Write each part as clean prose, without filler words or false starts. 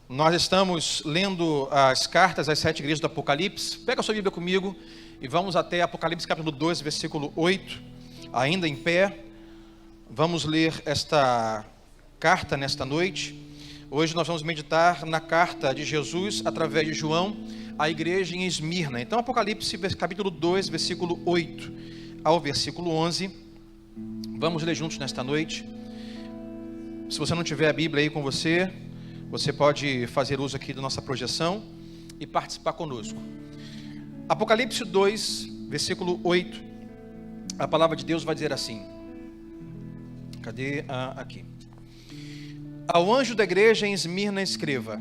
Nós estamos lendo as cartas às 7 igrejas do Apocalipse. Pega a sua Bíblia comigo e vamos até Apocalipse capítulo 2, versículo 8, ainda em pé. Vamos ler esta carta nesta noite. Hoje nós vamos meditar na carta de Jesus através de João à igreja em Esmirna. Então Apocalipse capítulo 2, versículo 8 ao versículo 11. Vamos ler juntos nesta noite. Se você não tiver a Bíblia aí com você, você pode fazer uso aqui da nossa projeção e participar conosco. Apocalipse 2, versículo 8. A palavra de Deus vai dizer assim. Cadê? Aqui. Ao anjo da igreja em Esmirna escreva: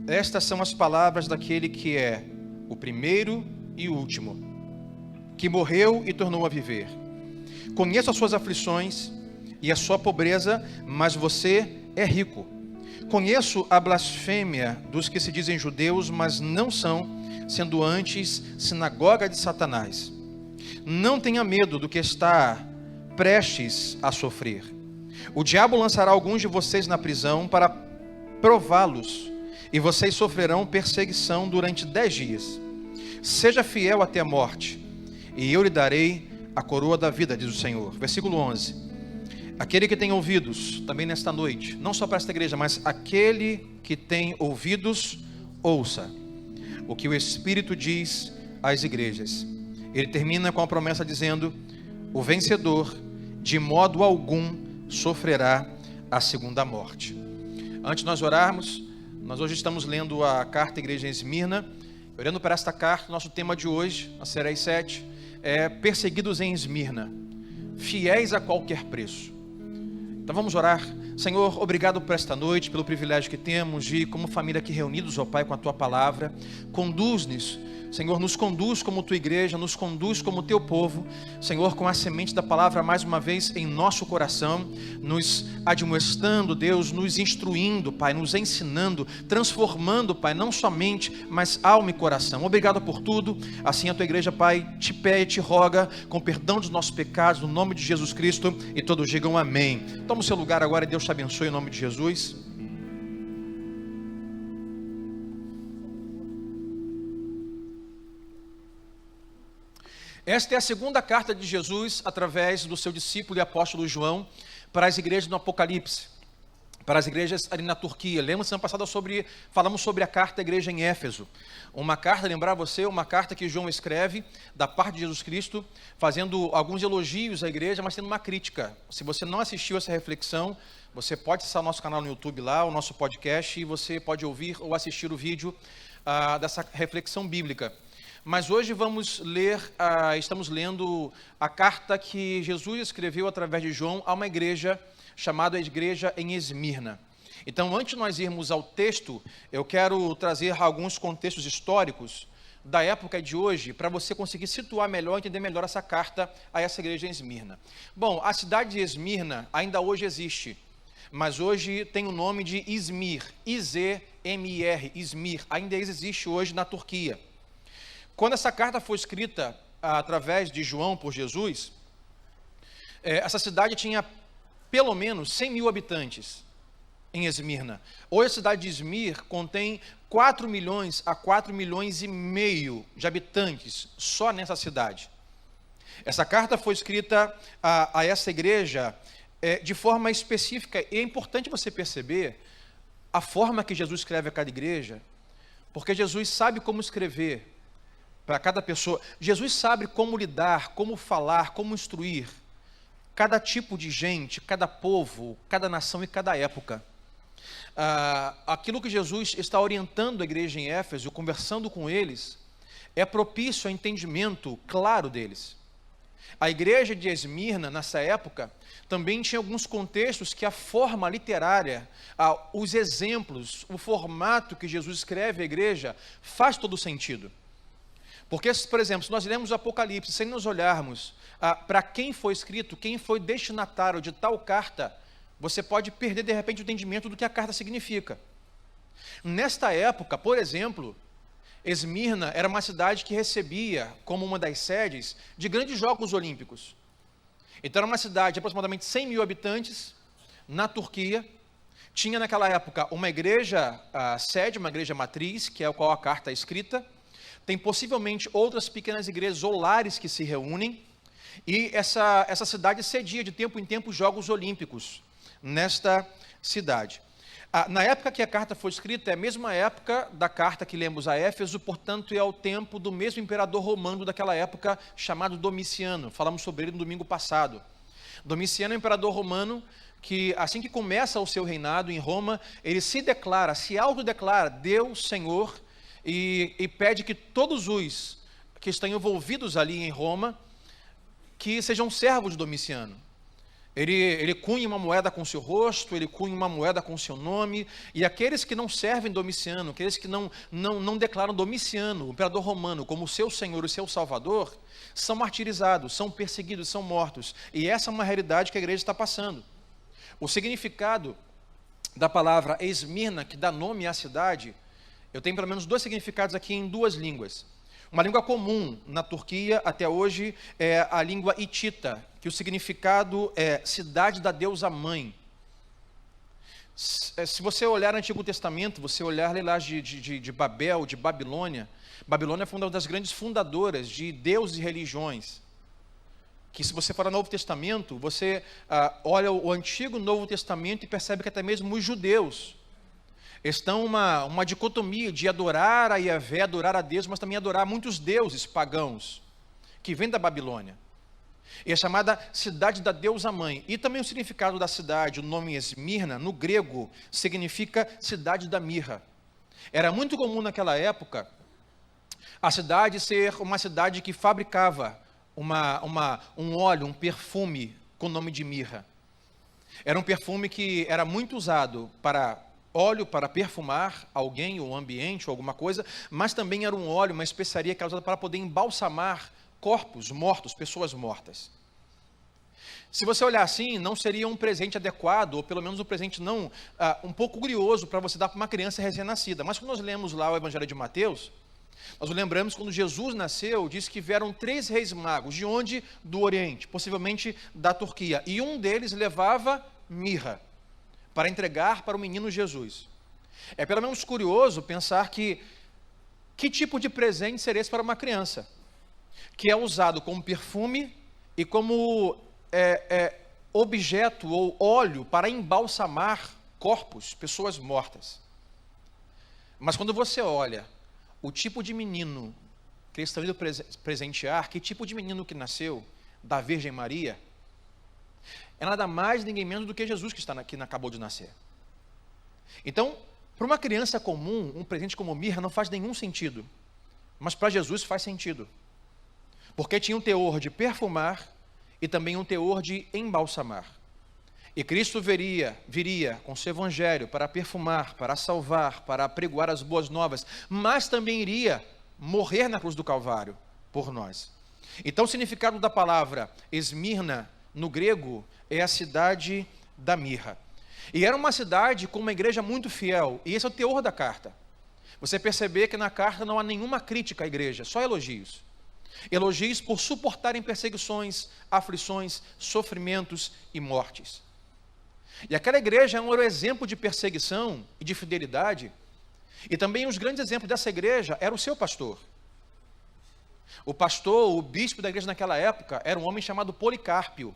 estas são as palavras daquele que é o primeiro e o último, que morreu e tornou a viver. Conheço as suas aflições e a sua pobreza, mas você é rico. Conheço a blasfêmia dos que se dizem judeus, mas não são, sendo antes sinagoga de Satanás. Não tenha medo do que está prestes a sofrer. O diabo lançará alguns de vocês na prisão para prová-los, e vocês sofrerão perseguição durante 10 dias. Seja fiel até a morte, e eu lhe darei a coroa da vida, diz o Senhor. Versículo 11. Aquele que tem ouvidos, também nesta noite, não só para esta igreja, mas aquele que tem ouvidos, ouça o que o Espírito diz às igrejas. Ele termina com a promessa dizendo: o vencedor, de modo algum, sofrerá a segunda morte. Antes de nós orarmos, nós hoje estamos lendo a carta à igreja em Esmirna. Olhando para esta carta, nosso tema de hoje, a série 7, é perseguidos em Esmirna, fiéis a qualquer preço. Então vamos orar. Senhor, obrigado por esta noite, pelo privilégio que temos de, como família aqui reunidos, ó Pai, com a Tua Palavra. Conduz-nos, Senhor, nos conduz como Tua igreja, nos conduz como Teu povo, Senhor, com a semente da Palavra mais uma vez em nosso coração, nos admoestando, Deus, nos instruindo, Pai, nos ensinando, transformando, Pai, não somente, mas alma e coração. Obrigado por tudo. Assim a Tua igreja, Pai, te pede, te roga, com perdão dos nossos pecados, no nome de Jesus Cristo, e todos digam amém. Toma o seu lugar agora e Deus te abençoe em nome de Jesus. Esta é a segunda carta de Jesus através do seu discípulo e apóstolo João para as igrejas do Apocalipse, para as igrejas ali na Turquia. Lembra semana passada falamos sobre a carta à igreja em Éfeso. Uma carta, lembrar você, uma carta que João escreve da parte de Jesus Cristo, fazendo alguns elogios à igreja, mas tendo uma crítica. Se você não assistiu essa reflexão, você pode acessar o nosso canal no YouTube lá, o nosso podcast, e você pode ouvir ou assistir o vídeo dessa reflexão bíblica. Mas hoje estamos lendo a carta que Jesus escreveu através de João a uma igreja chamada Igreja em Esmirna. Então, antes de nós irmos ao texto, eu quero trazer alguns contextos históricos da época de hoje, para você conseguir situar melhor, entender melhor essa carta a essa igreja em Esmirna. Bom, a cidade de Esmirna ainda hoje existe, mas hoje tem o nome de Izmir, I-Z-M-I-R, Izmir, ainda existe hoje na Turquia. Quando essa carta foi escrita através de João por Jesus, essa cidade tinha pelo menos 100 mil habitantes em Esmirna. Hoje a cidade de Izmir contém 4 milhões a 4 milhões e meio de habitantes só nessa cidade. Essa carta foi escrita a essa igreja de forma específica, e é importante você perceber a forma que Jesus escreve a cada igreja, porque Jesus sabe como escrever para cada pessoa. Jesus sabe como lidar, como falar, como instruir cada tipo de gente, cada povo, cada nação e cada época. Aquilo que Jesus está orientando a igreja em Éfeso, conversando com eles, é propício ao entendimento claro deles. A igreja de Esmirna, nessa época, também tinha alguns contextos que a forma literária, os exemplos, o formato que Jesus escreve à igreja, faz todo sentido. Porque, por exemplo, se nós lemos o Apocalipse, sem nos olharmos para quem foi escrito, quem foi destinatário de tal carta, você pode perder, de repente, o entendimento do que a carta significa. Nesta época, por exemplo, Esmirna era uma cidade que recebia, como uma das sedes, de grandes Jogos Olímpicos. Então, era uma cidade de aproximadamente 100 mil habitantes, na Turquia, Tinha naquela época uma igreja sede, uma igreja matriz, que é a qual a carta é escrita. Tem possivelmente outras pequenas igrejas ou lares que se reúnem. E essa cidade cedia de tempo em tempo Jogos Olímpicos nesta cidade. Na época que a carta foi escrita, é a mesma época da carta que lemos a Éfeso, portanto é o tempo do mesmo imperador romano daquela época, chamado Domiciano. Falamos sobre ele no domingo passado. Domiciano é um imperador romano que, assim que começa o seu reinado em Roma, ele se autodeclara Deus, Senhor, e pede que todos os que estão envolvidos ali em Roma, que sejam servos de Domiciano. Ele cunha uma moeda com seu rosto, ele cunha uma moeda com seu nome, e aqueles que não servem Domiciano, aqueles que não declaram Domiciano, o imperador romano, como seu Senhor e seu Salvador, são martirizados, são perseguidos, são mortos. E essa é uma realidade que a igreja está passando. O significado da palavra Esmirna, que dá nome à cidade, eu tenho pelo menos 2 significados aqui em 2 línguas. Uma língua comum na Turquia até hoje é a língua hitita, que o significado é cidade da deusa mãe. Se você olhar no Antigo Testamento, você olhar lá de Babel, de Babilônia, Babilônia foi uma das grandes fundadoras de deuses e religiões. Que se você for ao Novo Testamento, você olha o Antigo e o Novo Testamento e percebe que até mesmo os judeus estão uma dicotomia de adorar a Yahvé, adorar a Deus, mas também adorar muitos deuses pagãos, que vêm da Babilônia. E é chamada cidade da deusa mãe. E também o significado da cidade, o nome Esmirna, no grego, significa cidade da mirra. Era muito comum naquela época a cidade ser uma cidade que fabricava um óleo, um perfume com o nome de mirra. Era um perfume que era muito usado para óleo para perfumar alguém, ou ambiente, ou alguma coisa, mas também era um óleo, uma especiaria que era usada para poder embalsamar corpos mortos, pessoas mortas. Se você olhar assim, não seria um presente adequado, ou pelo menos um presente um pouco curioso para você dar para uma criança recém-nascida. Mas quando nós lemos lá o Evangelho de Mateus, nós lembramos quando Jesus nasceu, diz que vieram 3 reis magos, de onde? Do Oriente, possivelmente da Turquia, e um deles levava mirra, para entregar para o menino Jesus. É pelo menos curioso pensar que tipo de presente seria esse para uma criança, que é usado como perfume e como objeto ou óleo para embalsamar corpos, pessoas mortas. Mas quando você olha o tipo de menino que eles estão indo presentear, que tipo de menino que nasceu da Virgem Maria, é nada mais, ninguém menos do que Jesus que acabou de nascer. Então, para uma criança comum, um presente como mirra não faz nenhum sentido. Mas para Jesus faz sentido. Porque tinha um teor de perfumar e também um teor de embalsamar. E Cristo viria com seu evangelho para perfumar, para salvar, para apregoar as boas novas, mas também iria morrer na cruz do Calvário por nós. Então o significado da palavra Esmirna, no grego, é a cidade da mirra. E era uma cidade com uma igreja muito fiel, e esse é o teor da carta. Você perceber que na carta não há nenhuma crítica à igreja, só elogios. Elogios por suportarem perseguições, aflições, sofrimentos e mortes. E aquela igreja era um exemplo de perseguição e de fidelidade, e também os grandes exemplos dessa igreja era o seu pastor. O pastor, o bispo da igreja naquela época, era um homem chamado Policarpio.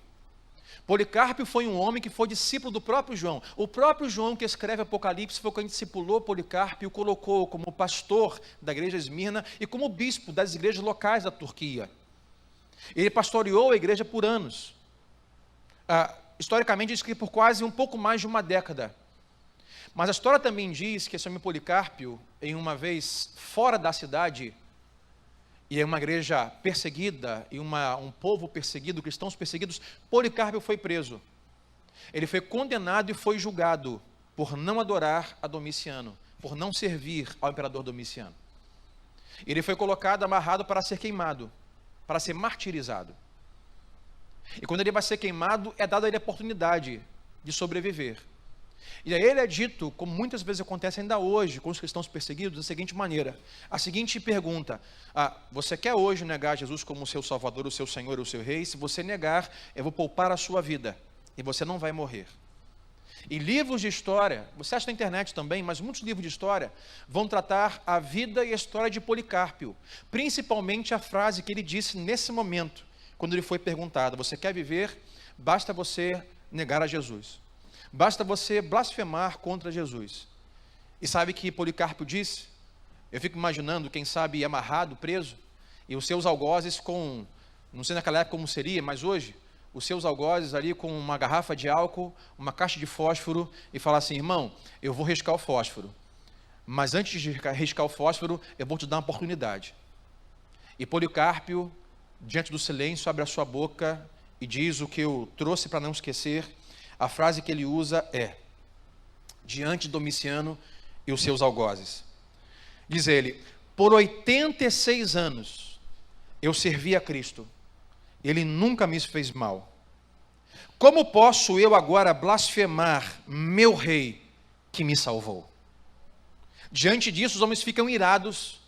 Policarpio foi um homem que foi discípulo do próprio João. O próprio João, que escreve Apocalipse, foi quem discipulou Policarpio, colocou como pastor da igreja Esmirna e como bispo das igrejas locais da Turquia. Ele pastoreou a igreja por anos. Historicamente diz que por quase um pouco mais de uma década. Mas a história também diz que esse homem Policarpio, em uma vez fora da cidade, e é uma igreja perseguida, e um povo perseguido, cristãos perseguidos, Policarpio foi preso. Ele foi condenado e foi julgado por não adorar a Domiciano, por não servir ao imperador Domiciano. Ele foi colocado, amarrado para ser queimado, para ser martirizado. E quando ele vai ser queimado, é dada a ele a oportunidade de sobreviver. E a ele é dito, como muitas vezes acontece ainda hoje com os cristãos perseguidos, da seguinte maneira: a seguinte pergunta: você quer hoje negar Jesus como o seu Salvador, o seu Senhor, o seu Rei? Se você negar, eu vou poupar a sua vida e você não vai morrer. E livros de história, você acha na internet também, mas muitos livros de história vão tratar a vida e a história de Policarpo, principalmente a frase que ele disse nesse momento, quando ele foi perguntado: você quer viver? Basta você negar a Jesus. Basta você blasfemar contra Jesus. E sabe que Policarpo disse? Eu fico imaginando, quem sabe, amarrado, preso, e os seus algozes com, não sei naquela época como seria, mas hoje, os seus algozes ali com uma garrafa de álcool, uma caixa de fósforo, e falar assim: irmão, eu vou riscar o fósforo, mas antes de riscar o fósforo, eu vou te dar uma oportunidade. E Policarpo, diante do silêncio, abre a sua boca e diz o que eu trouxe para não esquecer. A frase que ele usa é: diante de Domiciano e os seus algozes. Diz ele: por 86 anos eu servi a Cristo, ele nunca me fez mal. Como posso eu agora blasfemar meu rei que me salvou? Diante disso, os homens ficam irados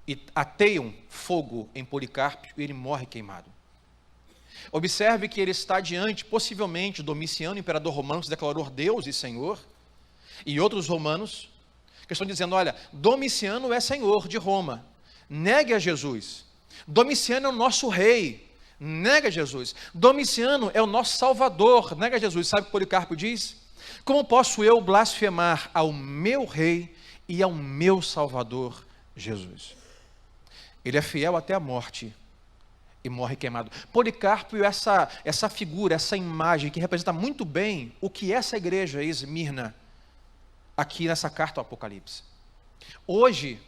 e ateiam fogo em Policarpo e ele morre queimado. Observe que ele está diante, possivelmente, Domiciano, imperador romano, que se declarou Deus e Senhor, e outros romanos, que estão dizendo: olha, Domiciano é Senhor de Roma, negue a Jesus. Domiciano é o nosso rei, nega Jesus. Domiciano é o nosso Salvador, nega Jesus. Sabe o que Policarpo diz? Como posso eu blasfemar ao meu rei e ao meu Salvador, Jesus? Ele é fiel até a morte e morre queimado. Policarpo é essa figura, essa imagem que representa muito bem o que essa igreja Esmirna, aqui nessa carta ao Apocalipse. Hoje,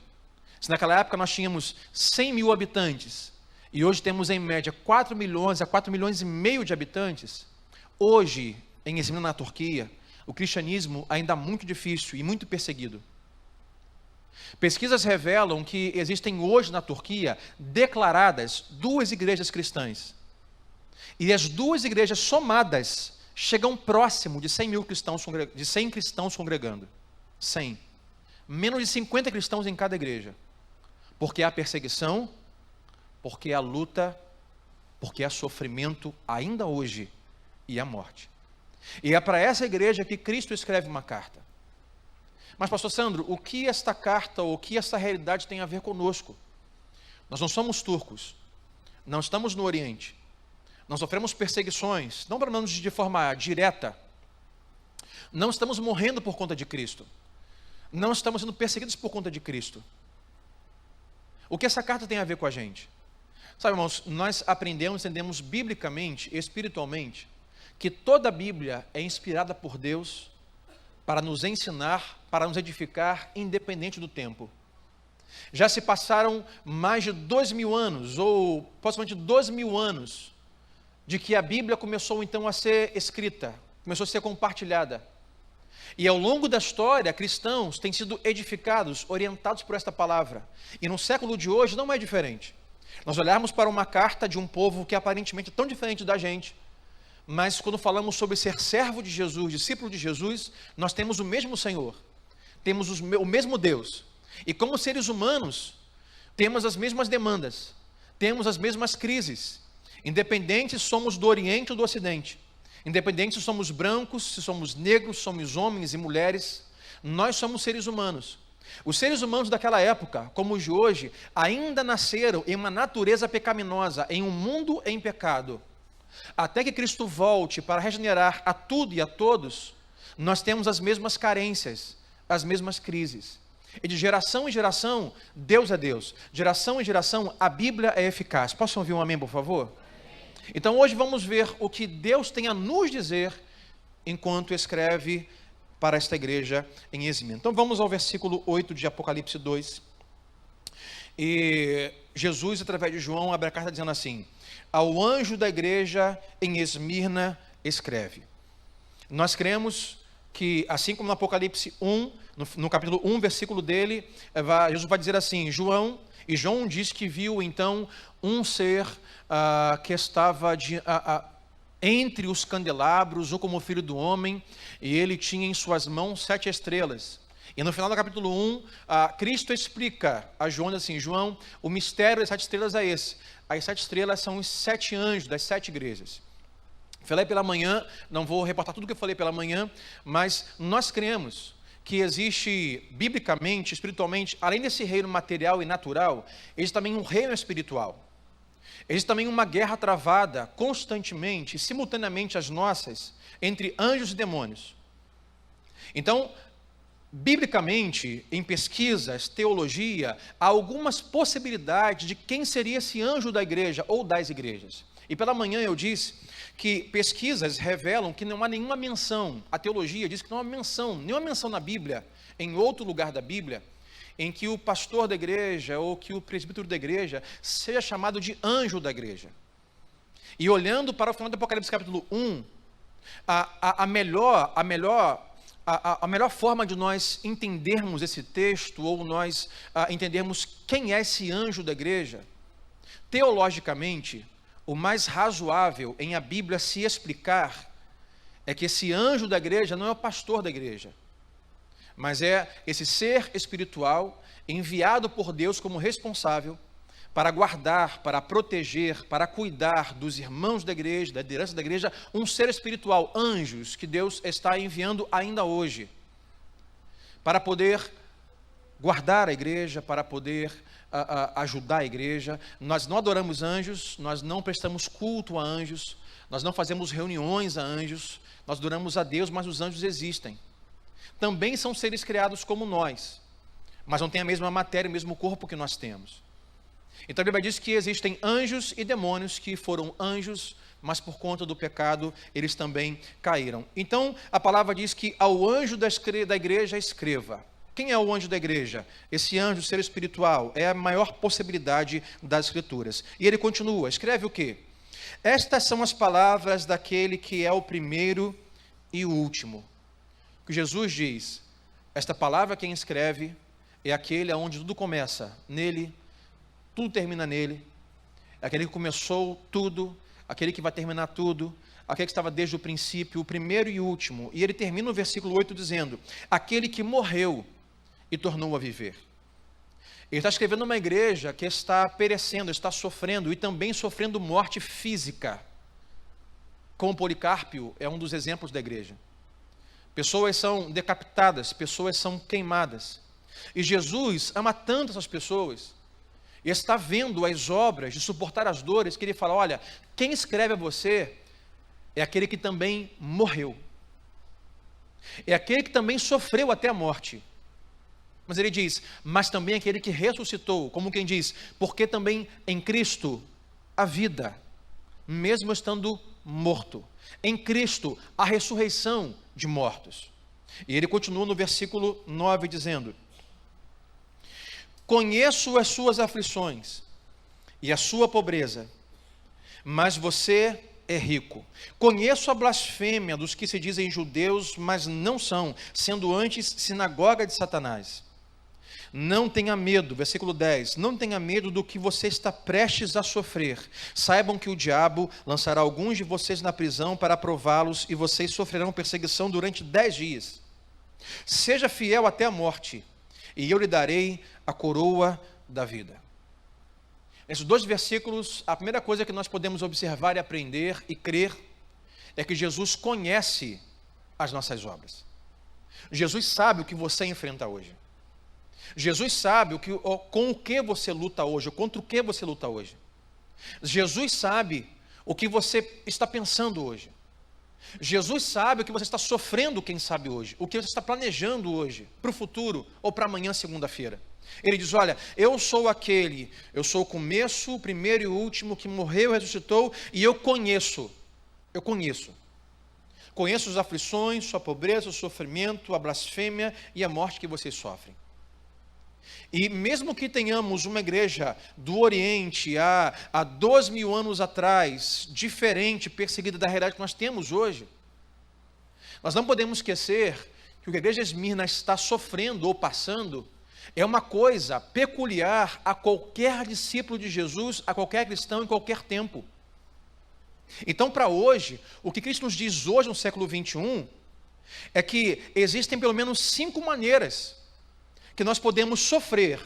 se naquela época nós tínhamos 100 mil habitantes, e hoje temos em média 4 milhões a 4 milhões e meio de habitantes, hoje, em Esmirna, na Turquia, o cristianismo ainda é muito difícil e muito perseguido. Pesquisas revelam que existem hoje na Turquia declaradas 2 igrejas cristãs. E as 2 igrejas somadas chegam próximo de 100 cristãos congregando. 100. Menos de 50 cristãos em cada igreja. Porque há perseguição, porque há luta, porque há sofrimento ainda hoje e há morte. E é para essa igreja que Cristo escreve uma carta. Mas, pastor Sandro, o que esta carta, ou o que essa realidade tem a ver conosco? Nós não somos turcos, não estamos no Oriente, não sofremos perseguições, não pelo menos de forma direta, não estamos morrendo por conta de Cristo, não estamos sendo perseguidos por conta de Cristo. O que essa carta tem a ver com a gente? Sabe, irmãos, nós entendemos biblicamente, espiritualmente, que toda a Bíblia é inspirada por Deus para nos ensinar, para nos edificar, independente do tempo. Já se passaram mais de 2.000 anos, ou possivelmente 2.000 anos, de que a Bíblia começou então a ser escrita, começou a ser compartilhada. E ao longo da história, cristãos têm sido edificados, orientados por esta palavra. E no século de hoje não é diferente. Nós olharmos para uma carta de um povo que aparentemente é tão diferente da gente, mas quando falamos sobre ser servo de Jesus, discípulo de Jesus, nós temos o mesmo Senhor, temos o mesmo Deus. E como seres humanos, temos as mesmas demandas, temos as mesmas crises, independente se somos do Oriente ou do Ocidente, independente se somos brancos, se somos negros, se somos homens e mulheres, nós somos seres humanos. Os seres humanos daquela época, como os de hoje, ainda nasceram em uma natureza pecaminosa, em um mundo em pecado. Até que Cristo volte para regenerar a tudo e a todos, nós temos as mesmas carências, as mesmas crises. E de geração em geração, Deus é Deus. De geração em geração, a Bíblia é eficaz. Posso ouvir um amém, por favor? Então hoje vamos ver o que Deus tem a nos dizer enquanto escreve para esta igreja em Esmirna. Então vamos ao versículo 8 de Apocalipse 2. E Jesus, através de João, abre a carta dizendo assim: ao anjo da igreja em Esmirna escreve. Nós cremos que, assim como no Apocalipse 1, no capítulo 1, versículo dele, Jesus vai dizer assim, João diz que viu então um ser que estava entre os candelabros, ou como filho do homem, e ele tinha em suas mãos 7 estrelas. E no final do capítulo 1, Cristo explica a João assim: João, o mistério das 7 estrelas é esse. As 7 estrelas são os 7 anjos das 7 igrejas. Falei pela manhã, não vou reportar tudo que eu falei pela manhã, mas nós cremos que existe, biblicamente, espiritualmente, além desse reino material e natural, existe também um reino espiritual. Existe também uma guerra travada constantemente, simultaneamente às nossas, entre anjos e demônios. Então, biblicamente, em pesquisas, teologia, há algumas possibilidades de quem seria esse anjo da igreja ou das igrejas. E pela manhã eu disse que pesquisas revelam que não há nenhuma menção, a teologia diz que não há nenhuma menção na Bíblia, em outro lugar da Bíblia, em que o pastor da igreja ou que o presbítero da igreja seja chamado de anjo da igreja. E olhando para o final do Apocalipse capítulo 1, a melhor forma de nós entendermos esse texto, ou nós entendermos quem é esse anjo da igreja, teologicamente, o mais razoável em a Bíblia se explicar é que esse anjo da igreja não é o pastor da igreja, mas é esse ser espiritual enviado por Deus como responsável para guardar, para proteger, para cuidar dos irmãos da igreja, da liderança da igreja, um ser espiritual, anjos que Deus está enviando ainda hoje, para poder guardar a igreja, para poder ajudar a igreja. Nós não adoramos anjos, nós não prestamos culto a anjos, nós não fazemos reuniões a anjos, nós adoramos a Deus, mas os anjos existem. Também são seres criados como nós, mas não têm a mesma matéria, o mesmo corpo que nós temos. Então a Bíblia diz que existem anjos e demônios que foram anjos, mas por conta do pecado eles também caíram. Então a palavra diz que ao anjo da igreja escreva. Quem é o anjo da igreja? Esse anjo, ser espiritual, é a maior possibilidade das Escrituras. E ele continua, escreve o quê? Estas são as palavras daquele que é o primeiro e o último. Que Jesus diz, esta palavra quem escreve é aquele aonde tudo começa, nele, tudo termina nele, é aquele que começou tudo, aquele que vai terminar tudo, aquele que estava desde o princípio, o primeiro e o último. E ele termina o versículo 8 dizendo, aquele que morreu e tornou a viver. Ele está escrevendo uma igreja que está perecendo, está sofrendo e também sofrendo morte física. Como Policarpio é um dos exemplos da igreja. Pessoas são decapitadas, pessoas são queimadas. E Jesus ama tanto essas pessoas, e está vendo as obras de suportar as dores, que ele fala, olha, quem escreve a você é aquele que também morreu. É aquele que também sofreu até a morte. Mas ele diz, mas também aquele que ressuscitou, como quem diz, porque também em Cristo a vida, mesmo estando morto. Em Cristo a ressurreição de mortos. E ele continua no versículo 9 dizendo, conheço as suas aflições e a sua pobreza, mas você é rico. Conheço a blasfêmia dos que se dizem judeus, mas não são, sendo antes sinagoga de Satanás. Não tenha medo, versículo 10, não tenha medo do que você está prestes a sofrer. Saibam que o diabo lançará alguns de vocês na prisão para prová-los, e vocês sofrerão perseguição durante 10 dias. Seja fiel até a morte, e eu lhe darei a coroa da vida. Nesses 2 versículos, a primeira coisa que nós podemos observar e aprender e crer é que Jesus conhece as nossas obras. Jesus sabe o que você enfrenta hoje. Jesus sabe com o que você luta hoje, ou contra o que você luta hoje. Jesus sabe o que você está pensando hoje. Jesus sabe o que você está sofrendo, quem sabe hoje, o que você está planejando hoje, para o futuro, ou para amanhã, segunda-feira. Ele diz, olha, eu sou o começo, o primeiro e o último, que morreu e ressuscitou, e eu conheço as aflições, sua pobreza, o sofrimento, a blasfêmia e a morte que vocês sofrem. E mesmo que tenhamos uma igreja do Oriente há 2.000 anos atrás, diferente, perseguida da realidade que nós temos hoje, nós não podemos esquecer que o que a igreja de Esmirna está sofrendo ou passando é uma coisa peculiar a qualquer discípulo de Jesus, a qualquer cristão em qualquer tempo. Então, para hoje, o que Cristo nos diz hoje no século 21 é que existem pelo menos 5 maneiras que nós podemos sofrer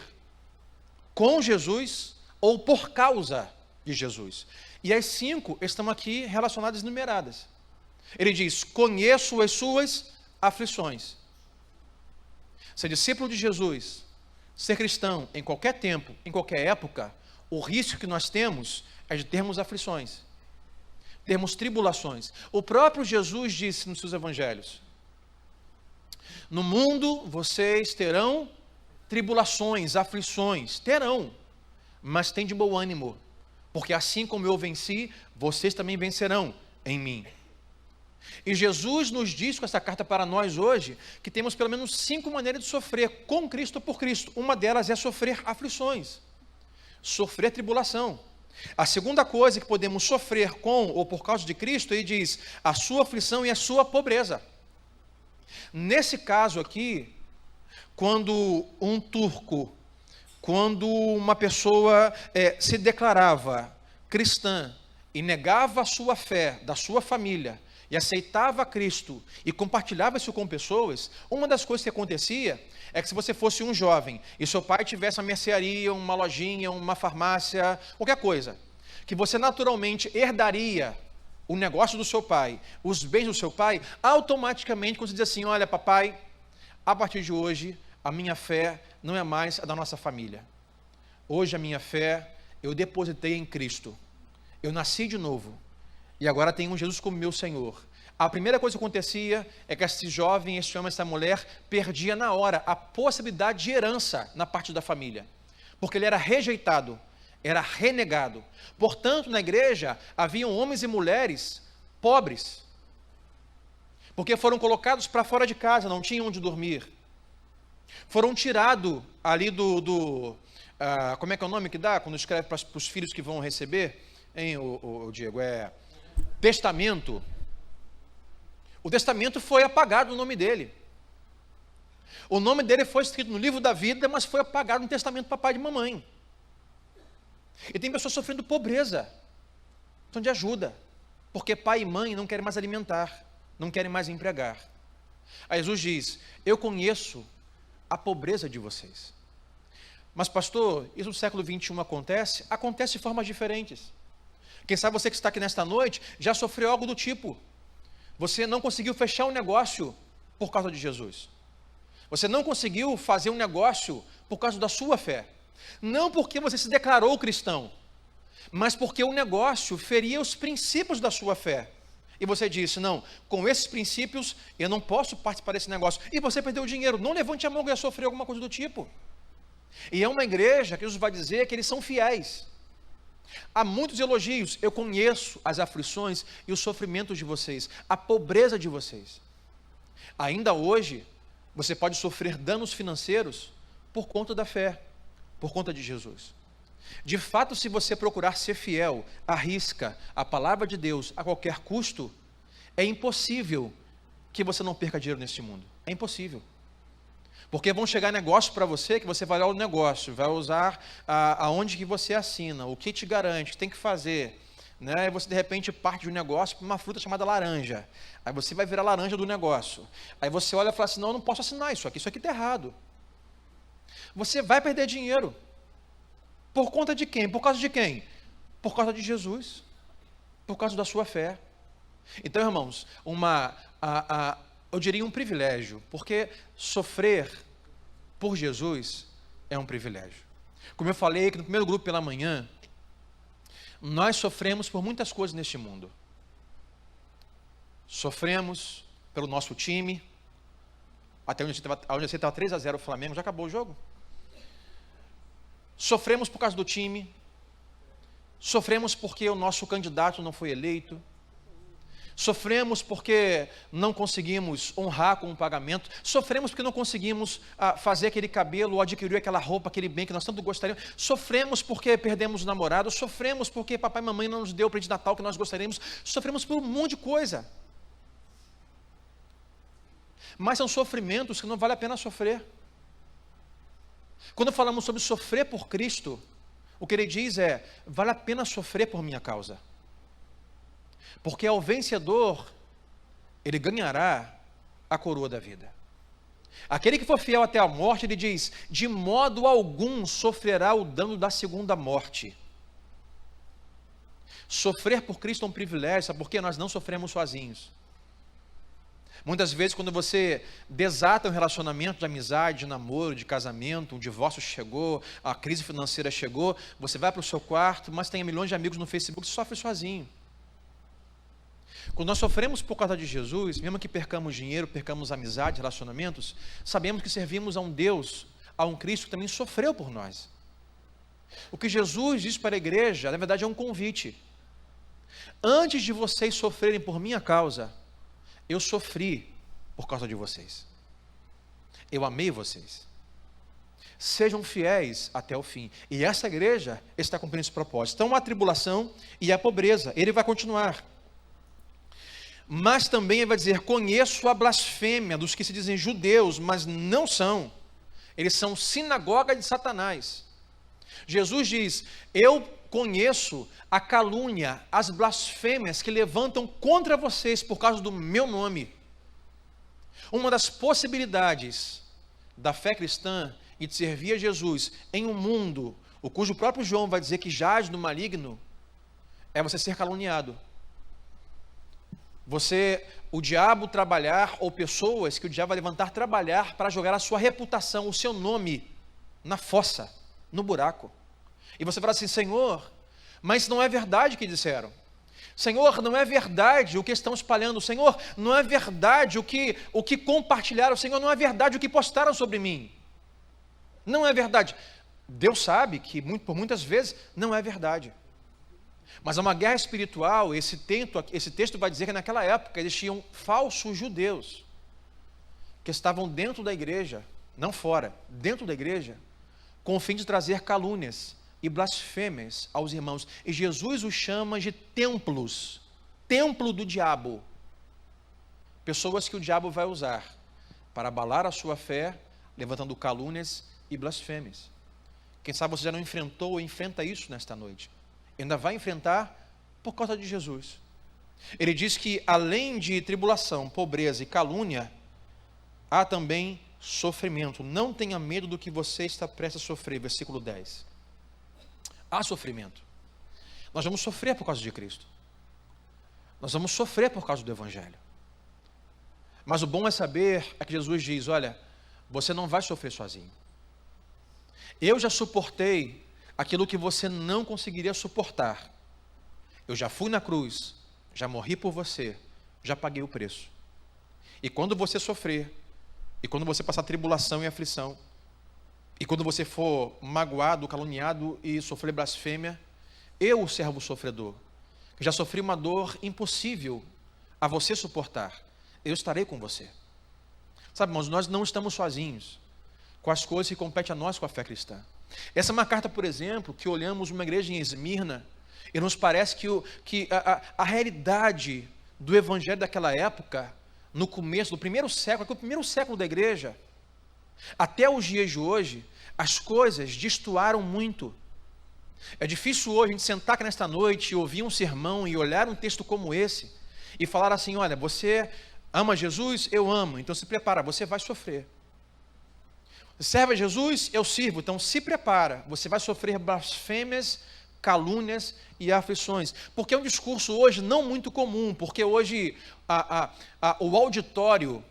com Jesus ou por causa de Jesus. E as 5 estão aqui relacionadas e numeradas. Ele diz: conheço as suas aflições. Ser discípulo de Jesus, ser cristão em qualquer tempo, em qualquer época, o risco que nós temos é de termos aflições, termos tribulações. O próprio Jesus disse nos seus evangelhos: no mundo vocês terão tribulações, aflições, terão, mas tem de bom ânimo, porque assim como eu venci, vocês também vencerão em mim. E Jesus nos diz com essa carta para nós hoje, que temos pelo menos 5 maneiras de sofrer com Cristo ou por Cristo. Uma delas é sofrer aflições, sofrer tribulação. A segunda coisa que podemos sofrer com ou por causa de Cristo, ele diz, a sua aflição e a sua pobreza. Nesse caso aqui, quando um turco, quando uma pessoa se declarava cristã e negava a sua fé da sua família, e aceitava Cristo e compartilhava isso com pessoas, uma das coisas que acontecia é que se você fosse um jovem e seu pai tivesse uma mercearia, uma lojinha, uma farmácia, qualquer coisa, que você naturalmente herdaria o negócio do seu pai, os bens do seu pai, automaticamente quando você diz assim: olha papai, a partir de hoje a minha fé não é mais a da nossa família. Hoje a minha fé eu depositei em Cristo, eu nasci de novo. E agora tem um Jesus como meu Senhor. A primeira coisa que acontecia é que esse jovem, esse homem, essa mulher, perdia na hora a possibilidade de herança na parte da família. Porque ele era rejeitado, era renegado. Portanto, na igreja, haviam homens e mulheres pobres. Porque foram colocados para fora de casa, não tinham onde dormir. Foram tirados ali como é que é o nome que dá? Quando escreve para os filhos que vão receber, hein, o Diego? Testamento. O testamento foi apagado no nome dele. O nome dele foi escrito no livro da vida, mas foi apagado no testamento do papai e de mamãe. E tem pessoas sofrendo pobreza, precisam de ajuda, porque pai e mãe não querem mais alimentar, não querem mais empregar. Aí Jesus diz: eu conheço a pobreza de vocês. Mas pastor, isso no século 21 acontece? Acontece de formas diferentes. Quem sabe você que está aqui nesta noite já sofreu algo do tipo: você não conseguiu fechar um negócio por causa de Jesus. Você não conseguiu fazer um negócio por causa da sua fé. Não porque você se declarou cristão, mas porque o negócio feria os princípios da sua fé. E você disse: não, com esses princípios eu não posso participar desse negócio. E você perdeu o dinheiro. Não levante a mão que já sofreu alguma coisa do tipo. E é uma igreja que Jesus vai dizer que eles são fiéis. Há muitos elogios. Eu conheço as aflições e os sofrimentos de vocês, a pobreza de vocês. Ainda hoje, você pode sofrer danos financeiros por conta da fé, por conta de Jesus. De fato, se você procurar ser fiel, arrisca a palavra de Deus a qualquer custo, é impossível que você não perca dinheiro neste mundo. É impossível. Porque vão chegar negócios para você que você vai olhar o negócio, vai usar aonde que você assina, o que te garante, o que tem que fazer. Né? E você de repente parte de um negócio para uma fruta chamada laranja. Aí você vai virar laranja do negócio. Aí você olha e fala assim: não, eu não posso assinar isso aqui está errado. Você vai perder dinheiro. Por conta de quem? Por causa de quem? Por causa de Jesus. Por causa da sua fé. Então, irmãos, eu diria um privilégio, porque sofrer por Jesus é um privilégio. Como eu falei que no primeiro grupo pela manhã, nós sofremos por muitas coisas neste mundo. Sofremos pelo nosso time, até onde você estava 3-0 o Flamengo, já acabou o jogo. Sofremos por causa do time, sofremos porque o nosso candidato não foi eleito, sofremos porque não conseguimos honrar com um pagamento, sofremos porque não conseguimos fazer aquele cabelo ou adquirir aquela roupa, aquele bem que nós tanto gostaríamos, sofremos porque perdemos o namorado, sofremos porque papai e mamãe não nos deu o presente de Natal que nós gostaríamos, sofremos por um monte de coisa. Mas são sofrimentos que não vale a pena sofrer. Quando falamos sobre sofrer por Cristo, o que ele diz é: vale a pena sofrer por minha causa. Porque ao vencedor, ele ganhará a coroa da vida. Aquele que for fiel até a morte, ele diz: de modo algum sofrerá o dano da segunda morte. Sofrer por Cristo é um privilégio, sabe? Porque nós não sofremos sozinhos. Muitas vezes, quando você desata um relacionamento de amizade, de namoro, de casamento, um divórcio chegou, a crise financeira chegou, você vai para o seu quarto, mas tem milhões de amigos no Facebook, você sofre sozinho. Quando nós sofremos por causa de Jesus, mesmo que percamos dinheiro, percamos amizade, relacionamentos, sabemos que servimos a um Deus, a um Cristo que também sofreu por nós. O que Jesus diz para a igreja, na verdade, é um convite. Antes de vocês sofrerem por minha causa, eu sofri por causa de vocês. Eu amei vocês. Sejam fiéis até o fim. E essa igreja está cumprindo esse propósito. Então, a tribulação e a pobreza. Ele vai continuar. Mas também ele vai dizer, conheço a blasfêmia dos que se dizem judeus, mas não são. Eles são sinagoga de Satanás. Jesus diz, eu conheço a calúnia, as blasfêmias que levantam contra vocês por causa do meu nome. Uma das possibilidades da fé cristã e de servir a Jesus em um mundo, o cujo próprio João vai dizer que jaz no maligno, é você ser caluniado. O diabo trabalhar, ou pessoas que o diabo vai levantar trabalhar para jogar a sua reputação, o seu nome, na fossa, no buraco. E você fala assim, Senhor, mas não é verdade o que disseram. Senhor, não é verdade o que estão espalhando. Senhor, não é verdade o que compartilharam. Senhor, não é verdade o que postaram sobre mim. Não é verdade. Deus sabe que por muitas vezes não é verdade. Mas é uma guerra espiritual. Esse texto vai dizer que naquela época existiam falsos judeus que estavam dentro da igreja, não fora, dentro da igreja, com o fim de trazer calúnias e blasfêmias aos irmãos. E Jesus os chama de templos, templo do diabo. Pessoas que o diabo vai usar para abalar a sua fé, levantando calúnias e blasfêmias. Quem sabe você já não enfrentou ou enfrenta isso nesta noite. Ainda vai enfrentar por causa de Jesus. Ele diz que além de tribulação, pobreza e calúnia, há também sofrimento. Não tenha medo do que você está prestes a sofrer. Versículo 10. Há sofrimento. Nós vamos sofrer por causa de Cristo. Nós vamos sofrer por causa do Evangelho. Mas o bom é saber é que Jesus diz, olha, você não vai sofrer sozinho. Eu já suportei aquilo que você não conseguiria suportar. Eu já fui na cruz, já morri por você, já paguei o preço. E quando você sofrer, e quando você passar tribulação e aflição, e quando você for magoado, caluniado e sofrer blasfêmia, eu, o servo sofredor, que já sofri uma dor impossível a você suportar, eu estarei com você. Sabe, irmãos, nós não estamos sozinhos com as coisas que competem a nós com a fé cristã. Essa é uma carta, por exemplo, que olhamos uma igreja em Esmirna, e nos parece que a realidade do evangelho daquela época, no começo do primeiro século, o primeiro século da igreja, até os dias de hoje, as coisas destoaram muito. É difícil hoje a gente sentar aqui nesta noite e ouvir um sermão e olhar um texto como esse e falar assim, olha, você ama Jesus? Eu amo, então se prepara, você vai sofrer. Serve a Jesus? Eu sirvo, então se prepara, você vai sofrer blasfêmias, calúnias e aflições. Porque é um discurso hoje não muito comum, porque hoje o auditório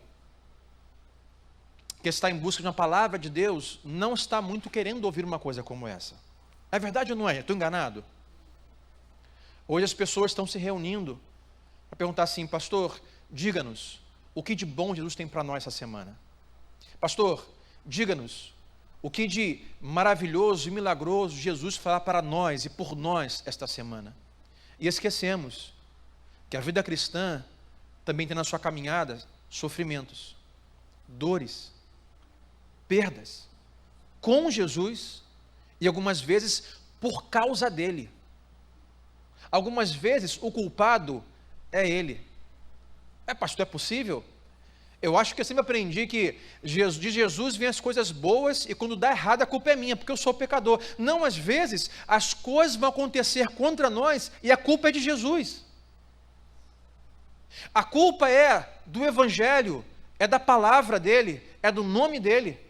que está em busca de uma palavra de Deus, não está muito querendo ouvir uma coisa como essa. É verdade ou não é? Estou enganado? Hoje as pessoas estão se reunindo para perguntar assim, pastor, diga-nos, o que de bom Jesus tem para nós essa semana? Pastor, diga-nos, o que de maravilhoso e milagroso Jesus fará para nós e por nós esta semana? E esquecemos que a vida cristã também tem na sua caminhada sofrimentos, dores, perdas, com Jesus e algumas vezes por causa dele. Algumas vezes o culpado é ele. Pastor, é possível? Eu acho que eu sempre aprendi que de Jesus vêm as coisas boas e quando dá errado a culpa é minha, porque eu sou pecador. Não, às vezes as coisas vão acontecer contra nós e a culpa é de Jesus. A culpa é do Evangelho, é da palavra dele, é do nome dele.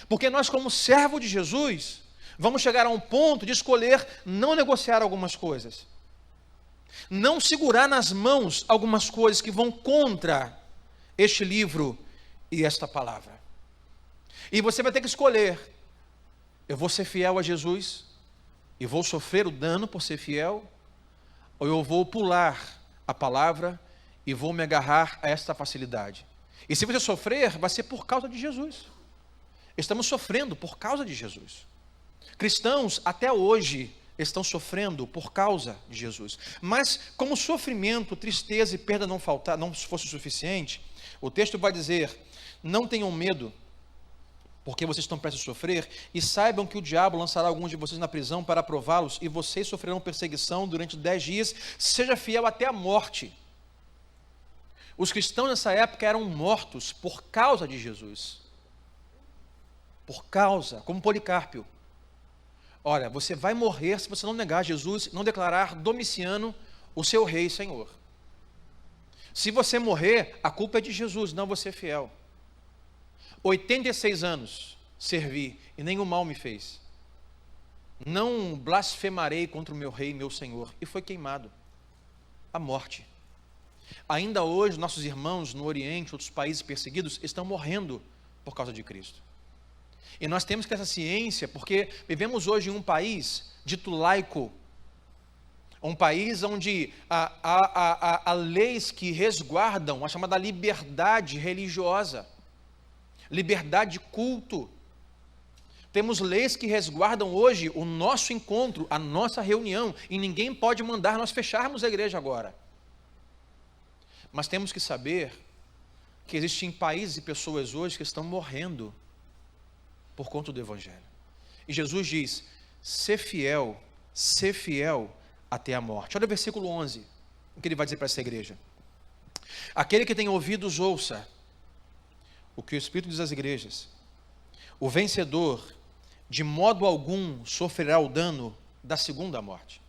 Porque nós, como servo de Jesus, vamos chegar a um ponto de escolher não negociar algumas coisas. não segurar nas mãos algumas coisas que vão contra este livro e esta palavra. E você vai ter que escolher: eu vou ser fiel a Jesus e vou sofrer o dano por ser fiel, ou eu vou pular a palavra e vou me agarrar a esta facilidade. E se você sofrer, vai ser por causa de Jesus. Estamos sofrendo por causa de Jesus. Cristãos até hoje estão sofrendo por causa de Jesus. Mas como sofrimento, tristeza e perda não fosse o suficiente, o texto vai dizer: não tenham medo, porque vocês estão prestes a sofrer, e saibam que o diabo lançará alguns de vocês na prisão para prová-los, e vocês sofrerão perseguição durante 10 dias, seja fiel até a morte. Os cristãos nessa época eram mortos por causa de Jesus. Por causa, como Policarpo. Olha, você vai morrer se você não negar Jesus, não declarar Domiciano o seu rei e senhor. Se você morrer, a culpa é de Jesus, não você fiel. 86 anos servi e nenhum mal me fez. Não blasfemarei contra o meu rei e meu senhor. E foi queimado. A morte. Ainda hoje, nossos irmãos no Oriente, outros países perseguidos, estão morrendo por causa de Cristo. E nós temos que ter essa ciência, porque vivemos hoje em um país dito laico, um país onde há leis que resguardam a chamada liberdade religiosa, liberdade de culto. Temos leis que resguardam hoje o nosso encontro, a nossa reunião, e ninguém pode mandar nós fecharmos a igreja agora. Mas temos que saber que existem países e pessoas hoje que estão morrendo por conta do Evangelho. E Jesus diz: ser fiel até a morte. Olha o versículo 11, o que ele vai dizer para essa igreja: aquele que tem ouvidos, ouça o que o Espírito diz às igrejas. O vencedor, de modo algum, sofrerá o dano da segunda morte.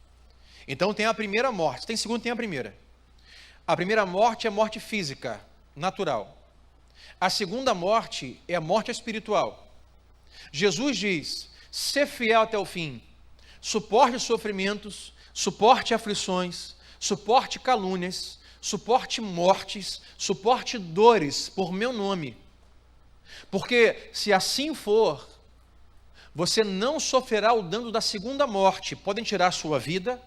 Então tem a primeira morte, tem a segunda, tem a primeira. A primeira morte é morte física, natural. A segunda morte é a morte espiritual. Jesus diz: ser fiel até o fim, suporte sofrimentos, suporte aflições, suporte calúnias, suporte mortes, suporte dores por meu nome. Porque se assim for, você não sofrerá o dano da segunda morte. Podem tirar a sua vida,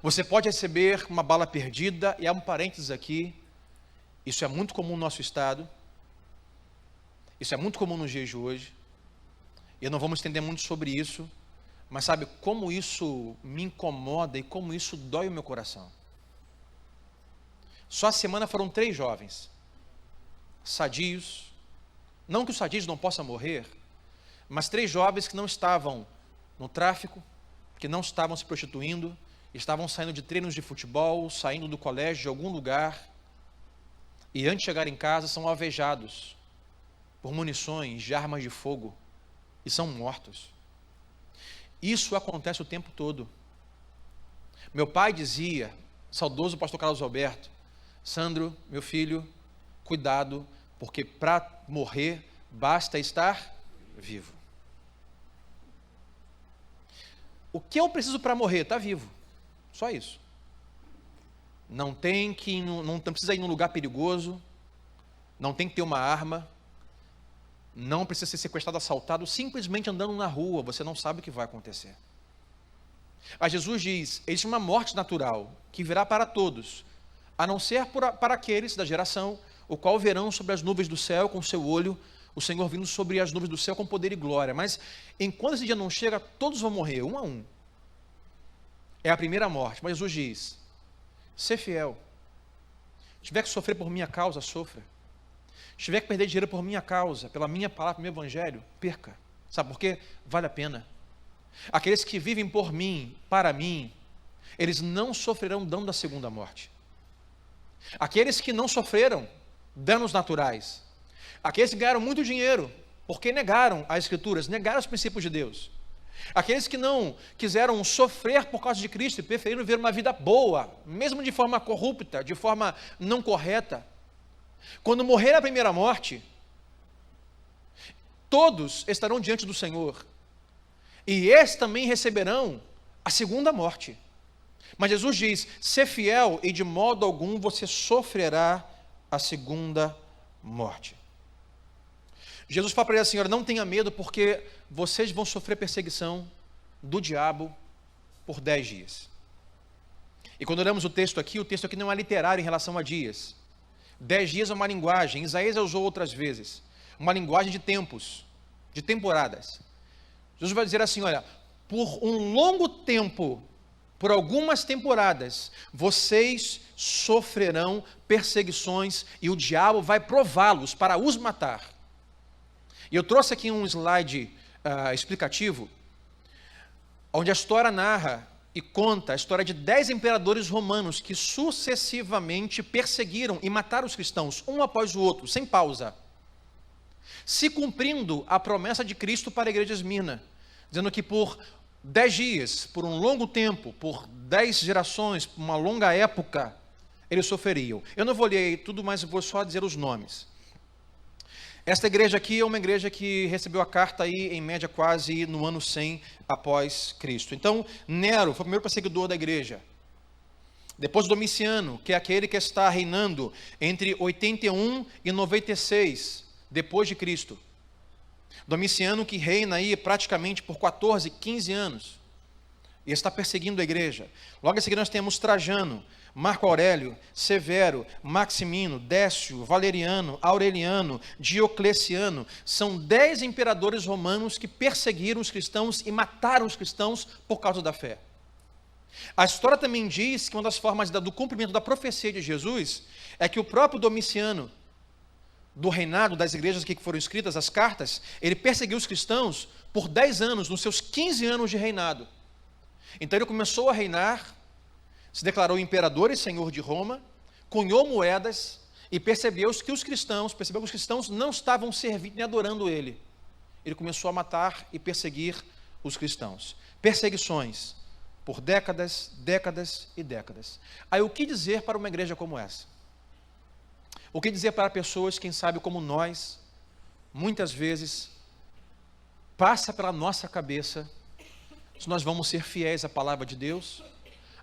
você pode receber uma bala perdida, e há um parênteses aqui, isso é muito comum no nosso estado, isso é muito comum nos dias de hoje, e não vamos entender muito sobre isso, mas sabe como isso me incomoda e como isso dói o meu coração? Só a semana foram 3 jovens, sadios, não que os sadios não possam morrer, mas 3 jovens que não estavam no tráfico, que não estavam se prostituindo, estavam saindo de treinos de futebol, saindo do colégio, de algum lugar, e antes de chegar em casa são alvejados por munições de armas de fogo e são mortos. Isso acontece o tempo todo. Meu pai dizia, saudoso pastor Carlos Alberto: Sandro, meu filho, cuidado, porque para morrer basta estar vivo. O que eu preciso para morrer? Estar vivo. Só isso. Não precisa ir num lugar perigoso, não tem que ter uma arma, não precisa ser sequestrado, assaltado, simplesmente andando na rua, você não sabe o que vai acontecer. Mas Jesus diz: existe uma morte natural que virá para todos, a não ser para aqueles da geração, o qual verão sobre as nuvens do céu com o seu olho, o Senhor vindo sobre as nuvens do céu com poder e glória. Mas enquanto esse dia não chega, todos vão morrer, um a um. É a primeira morte. Mas Jesus diz: ser fiel. Se tiver que sofrer por minha causa, sofra. Se tiver que perder dinheiro por minha causa, pela minha palavra, pelo meu evangelho, perca. Sabe por quê? Vale a pena. Aqueles que vivem por mim, para mim, eles não sofrerão dano da segunda morte. Aqueles que não sofreram danos naturais, aqueles que ganharam muito dinheiro, porque negaram as Escrituras, negaram os princípios de Deus. Aqueles que não quiseram sofrer por causa de Cristo e preferiram viver uma vida boa, mesmo de forma corrupta, de forma não correta. Quando morrer a primeira morte, todos estarão diante do Senhor, e estes também receberão a segunda morte. Mas Jesus diz: ser fiel e de modo algum você sofrerá a segunda morte. Jesus fala para ele assim: olha, não tenha medo, porque vocês vão sofrer perseguição do diabo por 10 dias. E quando olhamos o texto aqui não é literário em relação a dias. 10 dias é uma linguagem, Isaías usou outras vezes, uma linguagem de tempos, de temporadas. Jesus vai dizer assim: olha, por um longo tempo, por algumas temporadas, vocês sofrerão perseguições e o diabo vai prová-los para os matar. E eu trouxe aqui um slide explicativo, onde a história narra e conta a história de 10 imperadores romanos que sucessivamente perseguiram e mataram os cristãos, um após o outro, sem pausa, se cumprindo a promessa de Cristo para a igreja de Esmirna, dizendo que por 10 dias, por um longo tempo, por 10 gerações, por uma longa época, eles sofreriam. Eu não vou ler tudo, mas vou só dizer os nomes. Esta igreja aqui é uma igreja que recebeu a carta aí, em média, quase no ano 100 após Cristo. Então, Nero foi o primeiro perseguidor da igreja. Depois Domiciano, que é aquele que está reinando entre 81 e 96 depois de Cristo. Domiciano que reina aí praticamente por 14, 15 anos. E está perseguindo a igreja. Logo em seguida nós temos Trajano, Marco Aurélio, Severo, Maximino, Décio, Valeriano, Aureliano, Diocleciano. São 10 imperadores romanos que perseguiram os cristãos e mataram os cristãos por causa da fé. A história também diz que uma das formas do cumprimento da profecia de Jesus é que o próprio Domiciano, do reinado das igrejas que foram escritas as cartas, ele perseguiu os cristãos por 10 anos, nos seus 15 anos de reinado. Então ele começou a reinar, se declarou imperador e senhor de Roma, cunhou moedas e percebeu que os cristãos não estavam servindo nem adorando ele. Ele começou a matar e perseguir os cristãos. Perseguições por décadas, décadas e décadas. Aí o que dizer para uma igreja como essa? O que dizer para pessoas, quem sabe como nós, muitas vezes, passa pela nossa cabeça se nós vamos ser fiéis à palavra de Deus,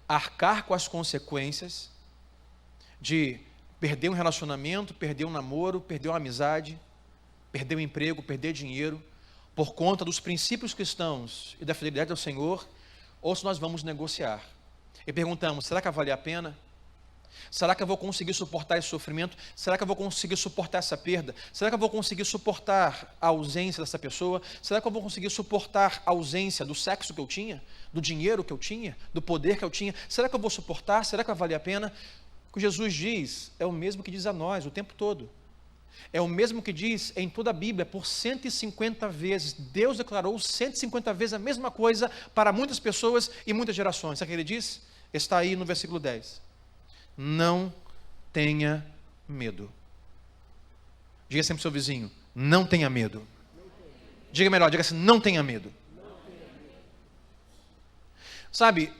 arcar com as consequências de perder um relacionamento, perder um namoro, perder uma amizade, perder um emprego, perder dinheiro, por conta dos princípios cristãos e da fidelidade ao Senhor, ou se nós vamos negociar. E perguntamos: será que vai valer a pena? Será que eu vou conseguir suportar esse sofrimento? Será que eu vou conseguir suportar essa perda? Será que eu vou conseguir suportar a ausência dessa pessoa? Será que eu vou conseguir suportar a ausência do sexo que eu tinha? Do dinheiro que eu tinha? Do poder que eu tinha? Será que eu vou suportar? Será que vai valer a pena? O que Jesus diz é o mesmo que diz a nós o tempo todo. É o mesmo que diz em toda a Bíblia, por 150 vezes. Deus declarou 150 vezes a mesma coisa para muitas pessoas e muitas gerações. Sabe o que ele diz? Está aí no versículo 10. Não tenha medo. Diga sempre ao seu vizinho: não tenha medo. Diga melhor, diga assim: não tenha medo. Sabe,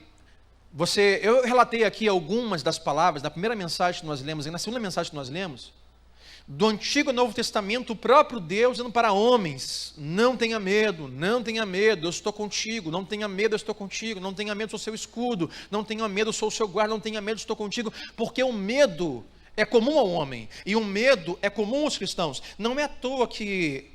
eu relatei aqui algumas das palavras na primeira mensagem que nós lemos e na segunda mensagem que nós lemos, do Antigo e Novo Testamento, o próprio Deus dizendo para homens: não tenha medo, eu estou contigo, não tenha medo, eu estou contigo, não tenha medo, sou seu escudo, não tenha medo, sou o seu guarda, não tenha medo, estou contigo, porque o medo é comum ao homem, e o medo é comum aos cristãos. Não é à toa que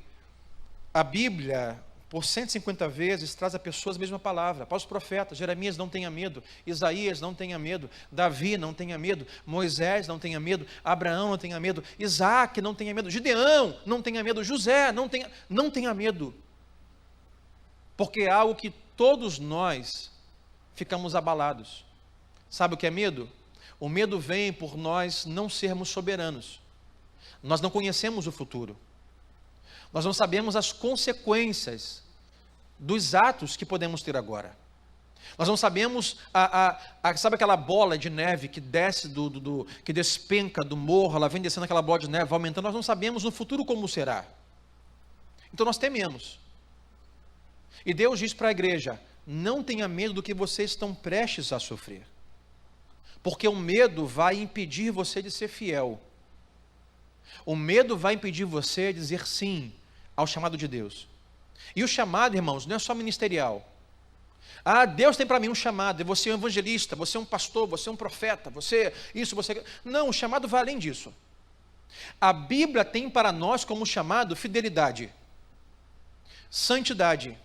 a Bíblia, por 150 vezes, traz a pessoas a mesma palavra. Para os profetas: Jeremias, não tenha medo; Isaías, não tenha medo; Davi, não tenha medo; Moisés, não tenha medo; Abraão, não tenha medo; Isaac, não tenha medo; Gideão, não tenha medo; José, não tenha medo. Porque é algo que todos nós ficamos abalados. Sabe o que é medo? O medo vem por nós não sermos soberanos. Nós não conhecemos o futuro. Nós não sabemos as consequências dos atos que podemos ter agora. Nós não sabemos, sabe aquela bola de neve que desce, que despenca do morro, ela vem descendo aquela bola de neve, vai aumentando. Nós não sabemos no futuro como será. Então nós tememos. E Deus diz para a igreja: não tenha medo do que vocês estão prestes a sofrer. Porque o medo vai impedir você de ser fiel. O medo vai impedir você de dizer sim ao chamado de Deus. E o chamado, irmãos, não é só ministerial. Ah, Deus tem para mim um chamado, você é um evangelista, você é um pastor, você é um profeta, você isso, você... Não, o chamado vai além disso. A Bíblia tem para nós como chamado fidelidade, santidade,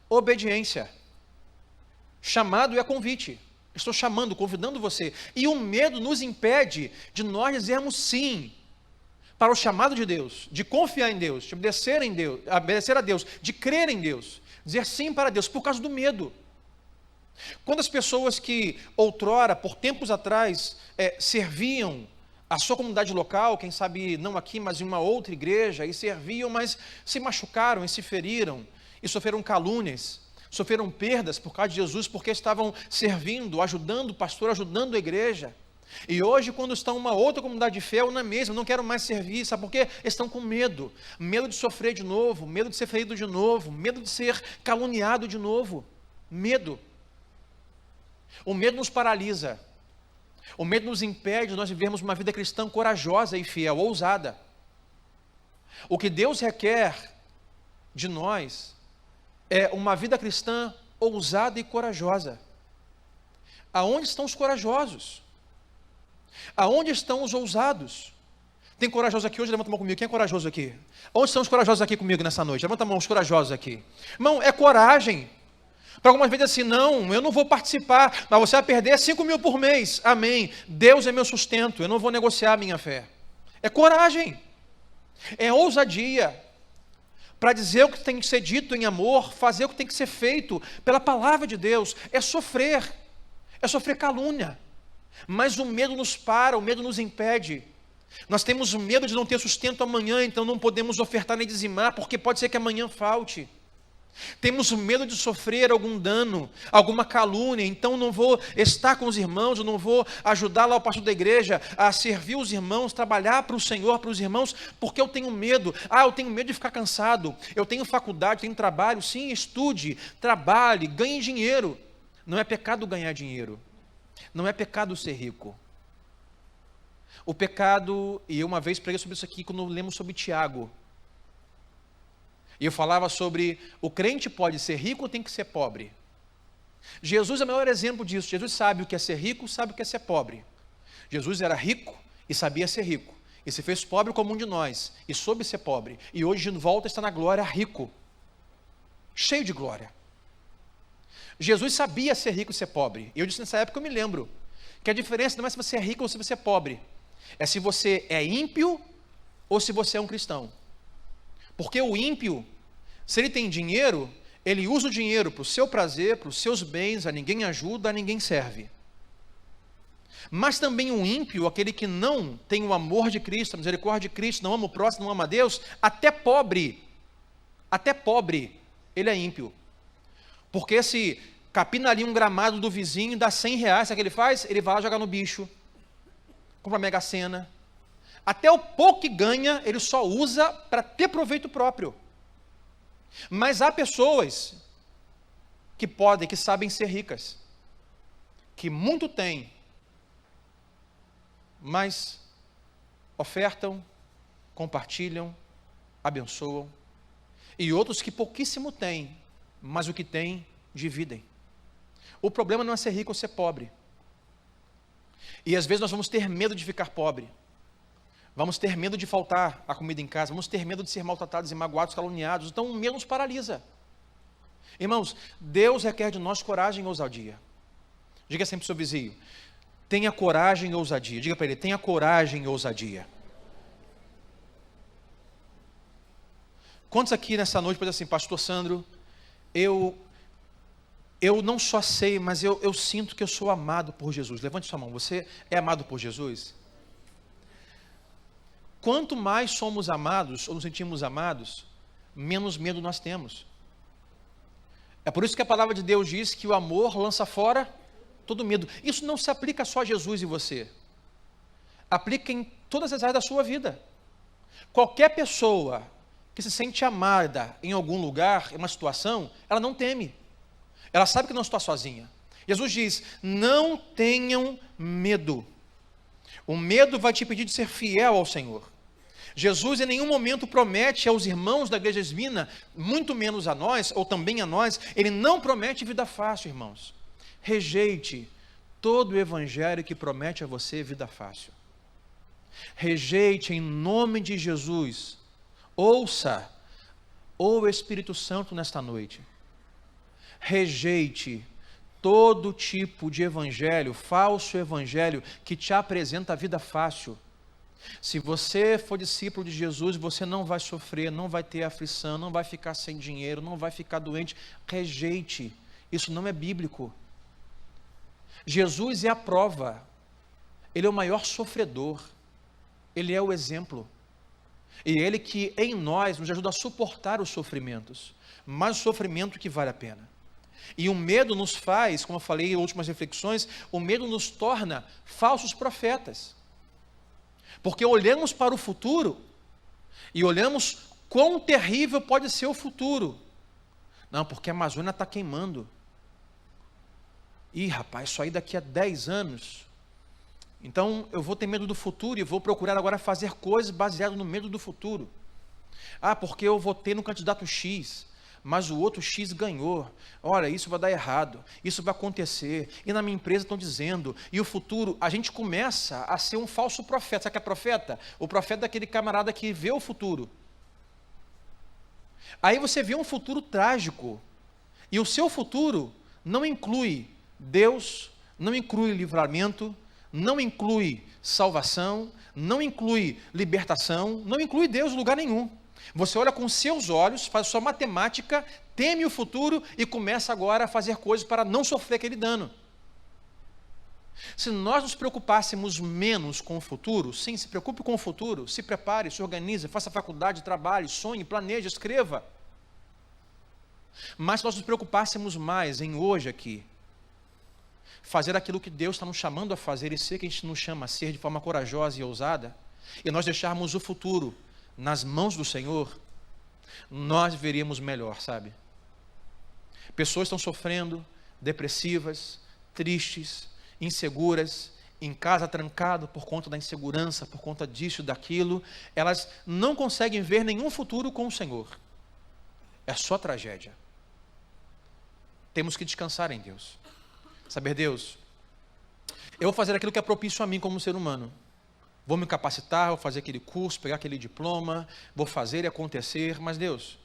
obediência. Chamado é convite. Estou chamando, convidando você. E o medo nos impede de nós dizermos sim para o chamado de Deus, de confiar em Deus, de obedecer em Deus, obedecer a Deus, de crer em Deus, dizer sim para Deus, por causa do medo. Quando as pessoas que outrora, por tempos atrás, serviam a sua comunidade local, quem sabe não aqui, mas em uma outra igreja, e serviam, mas se machucaram e se feriram, e sofreram calúnias, sofreram perdas por causa de Jesus, porque estavam servindo, ajudando o pastor, ajudando a igreja. E hoje, quando estão em uma outra comunidade de fé, ou na mesma, não quero mais servir, sabe por quê? Estão com medo, medo de sofrer de novo, medo de ser ferido de novo, medo de ser caluniado de novo, medo. O medo nos paralisa, o medo nos impede de nós vivermos uma vida cristã corajosa e fiel, ousada. O que Deus requer de nós é uma vida cristã ousada e corajosa. Aonde estão os corajosos? Aonde estão os ousados? Tem corajoso aqui hoje? Levanta a mão comigo. Quem é corajoso aqui? Onde estão os corajosos aqui comigo nessa noite? Levanta a mão, os corajosos aqui. Irmão, é coragem. Para algumas vezes assim, não, eu não vou participar, mas você vai perder 5 mil por mês. Amém. Deus é meu sustento, eu não vou negociar a minha fé. É coragem. É ousadia. Para dizer o que tem que ser dito em amor, fazer o que tem que ser feito pela palavra de Deus. É sofrer calúnia. Mas o medo nos para, o medo nos impede. Nós temos medo de não ter sustento amanhã, então não podemos ofertar nem dizimar, porque pode ser que amanhã falte. Temos medo de sofrer algum dano, alguma calúnia, então não vou estar com os irmãos, eu não vou ajudar lá o pastor da igreja a servir os irmãos, trabalhar para o Senhor, para os irmãos, porque eu tenho medo. Ah, eu tenho medo de ficar cansado, eu tenho faculdade, tenho trabalho. Sim, estude, trabalhe, ganhe dinheiro. Não é pecado ganhar dinheiro. Não é pecado ser rico. O pecado, e eu uma vez preguei sobre isso aqui quando lemos sobre Tiago. E eu falava sobre o crente pode ser rico ou tem que ser pobre. Jesus é o maior exemplo disso. Jesus sabe o que é ser rico, sabe o que é ser pobre. Jesus era rico e sabia ser rico. E se fez pobre como um de nós. E soube ser pobre. E hoje de volta está na glória rico. Cheio de glória. Jesus sabia ser rico e ser pobre. E eu disse nessa época, eu me lembro, que a diferença não é se você é rico ou se você é pobre. É se você é ímpio ou se você é um cristão. Porque o ímpio, se ele tem dinheiro, ele usa o dinheiro para o seu prazer, para os seus bens, a ninguém ajuda, a ninguém serve. Mas também o ímpio, aquele que não tem o amor de Cristo, a misericórdia de Cristo, não ama o próximo, não ama a Deus, até pobre, ele é ímpio. Porque se capina ali um gramado do vizinho, dá 100 reais, sabe o que ele faz? Ele vai lá jogar no bicho, compra a Mega Sena. Até o pouco que ganha, ele só usa para ter proveito próprio. Mas há pessoas que sabem ser ricas, que muito têm, mas ofertam, compartilham, abençoam. E outros que pouquíssimo têm, mas o que têm, dividem. O problema não é ser rico ou ser pobre. E às vezes nós vamos ter medo de ficar pobre. Vamos ter medo de faltar a comida em casa, vamos ter medo de ser maltratados e magoados, caluniados. Então o medo nos paralisa. Irmãos, Deus requer de nós coragem e ousadia. Diga sempre para o seu vizinho, tenha coragem e ousadia. Diga para ele, tenha coragem e ousadia. Quantos aqui nessa noite podem dizer assim, pastor Sandro, eu não só sei, mas eu sinto que eu sou amado por Jesus. Levante sua mão, você é amado por Jesus? Quanto mais somos amados, ou nos sentimos amados, menos medo nós temos. É por isso que a palavra de Deus diz que o amor lança fora todo medo. Isso não se aplica só a Jesus e você. Aplica em todas as áreas da sua vida. Qualquer pessoa que se sente amada em algum lugar, em uma situação, ela não teme. Ela sabe que não está sozinha. Jesus diz, não tenham medo. O medo vai te impedir de ser fiel ao Senhor. Jesus em nenhum momento promete aos irmãos da igreja Esmina, muito menos a nós, ou também a nós, ele não promete vida fácil, irmãos. Rejeite todo o evangelho que promete a você vida fácil. Rejeite em nome de Jesus. Ouça o Espírito Santo nesta noite. Rejeite todo tipo de evangelho, falso evangelho, que te apresenta a vida fácil. Se você for discípulo de Jesus, você não vai sofrer, não vai ter aflição, não vai ficar sem dinheiro, não vai ficar doente. Rejeite. Isso não é bíblico. Jesus é a prova. Ele é o maior sofredor. Ele é o exemplo. E Ele que em nós nos ajuda a suportar os sofrimentos. Mas o sofrimento que vale a pena. E o medo nos faz, como eu falei em últimas reflexões, o medo nos torna falsos profetas. Porque olhamos para o futuro e olhamos quão terrível pode ser o futuro. Não, porque a Amazônia está queimando. Ih, rapaz, isso aí daqui a 10 anos. Então eu vou ter medo do futuro e vou procurar agora fazer coisas baseadas no medo do futuro. Ah, porque eu votei no candidato X, mas o outro X ganhou. Olha, isso vai dar errado, isso vai acontecer, e na minha empresa estão dizendo, e o futuro, a gente começa a ser um falso profeta. Sabe o que é profeta? O profeta é aquele camarada que vê o futuro. Aí você vê um futuro trágico, e o seu futuro não inclui Deus, não inclui livramento, não inclui salvação, não inclui libertação, não inclui Deus em lugar nenhum. Você olha com seus olhos, faz sua matemática, teme o futuro e começa agora a fazer coisas para não sofrer aquele dano. Se nós nos preocupássemos menos com o futuro, sim, se preocupe com o futuro, se prepare, se organize, faça faculdade, trabalhe, sonhe, planeje, escreva. Mas se nós nos preocupássemos mais em hoje aqui, fazer aquilo que Deus está nos chamando a fazer e ser que a gente nos chama a ser de forma corajosa e ousada, e nós deixarmos o futuro nas mãos do Senhor, nós viveríamos melhor, sabe? Pessoas estão sofrendo, depressivas, tristes, inseguras, em casa trancado por conta da insegurança, por conta disso, daquilo, elas não conseguem ver nenhum futuro com o Senhor. É só tragédia. Temos que descansar em Deus. Saber, Deus, eu vou fazer aquilo que é propício a mim como ser humano. Vou me capacitar, vou fazer aquele curso, pegar aquele diploma, vou fazer e acontecer, mas Deus,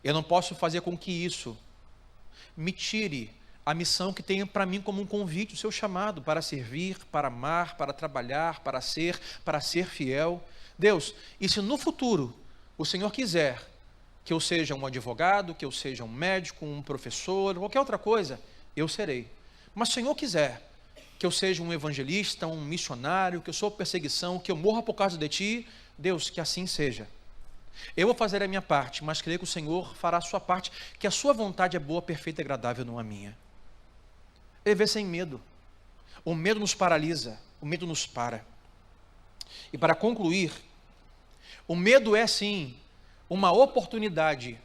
eu não posso fazer com que isso me tire a missão que tem para mim como um convite, o seu chamado para servir, para amar, para trabalhar, para ser fiel. Deus, e se no futuro o Senhor quiser que eu seja um advogado, que eu seja um médico, um professor, qualquer outra coisa, eu serei. Mas se o Senhor quiser que eu seja um evangelista, um missionário, que eu sou perseguição, que eu morra por causa de Ti, Deus, que assim seja. Eu vou fazer a minha parte, mas creio que o Senhor fará a sua parte, que a sua vontade é boa, perfeita e agradável, não a minha. Viver sem medo. O medo nos paralisa, o medo nos para. E para concluir, o medo é sim uma oportunidade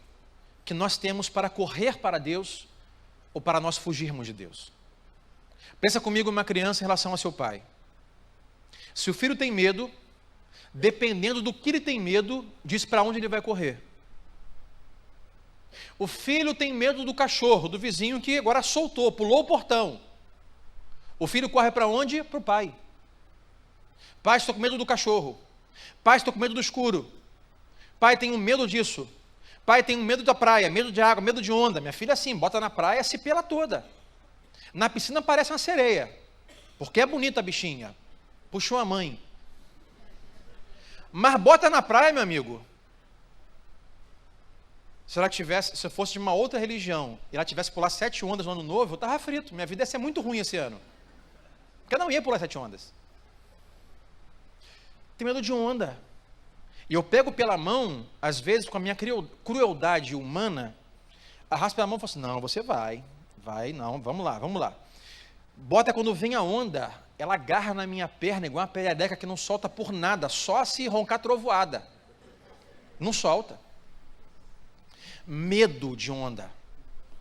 que nós temos para correr para Deus ou para nós fugirmos de Deus. Pensa comigo uma criança em relação ao seu pai. Se o filho tem medo, dependendo do que ele tem medo, diz para onde ele vai correr. O filho tem medo do cachorro, do vizinho que agora soltou, pulou o portão. O filho corre para onde? Para o pai. Pai, estou com medo do cachorro. Pai, estou com medo do escuro. Pai, tenho medo disso. Pai, tenho medo da praia, medo de água, medo de onda. Minha filha assim, bota na praia, se pela toda. Na piscina parece uma sereia, porque é bonita a bichinha. Puxou a mãe. Mas bota na praia, meu amigo. Se eu fosse de uma outra religião, e ela tivesse pular 7 ondas no ano novo, eu estava frito. Minha vida ia ser muito ruim esse ano. Porque eu não ia pular 7 ondas. Tenho medo de onda. E eu pego pela mão, às vezes, com a minha crueldade humana, arrasto pela mão e falo assim, não, você vai, não, vamos lá. Bota quando vem a onda, ela agarra na minha perna, igual uma perereca que não solta por nada, só se roncar trovoada. Não solta. Medo de onda.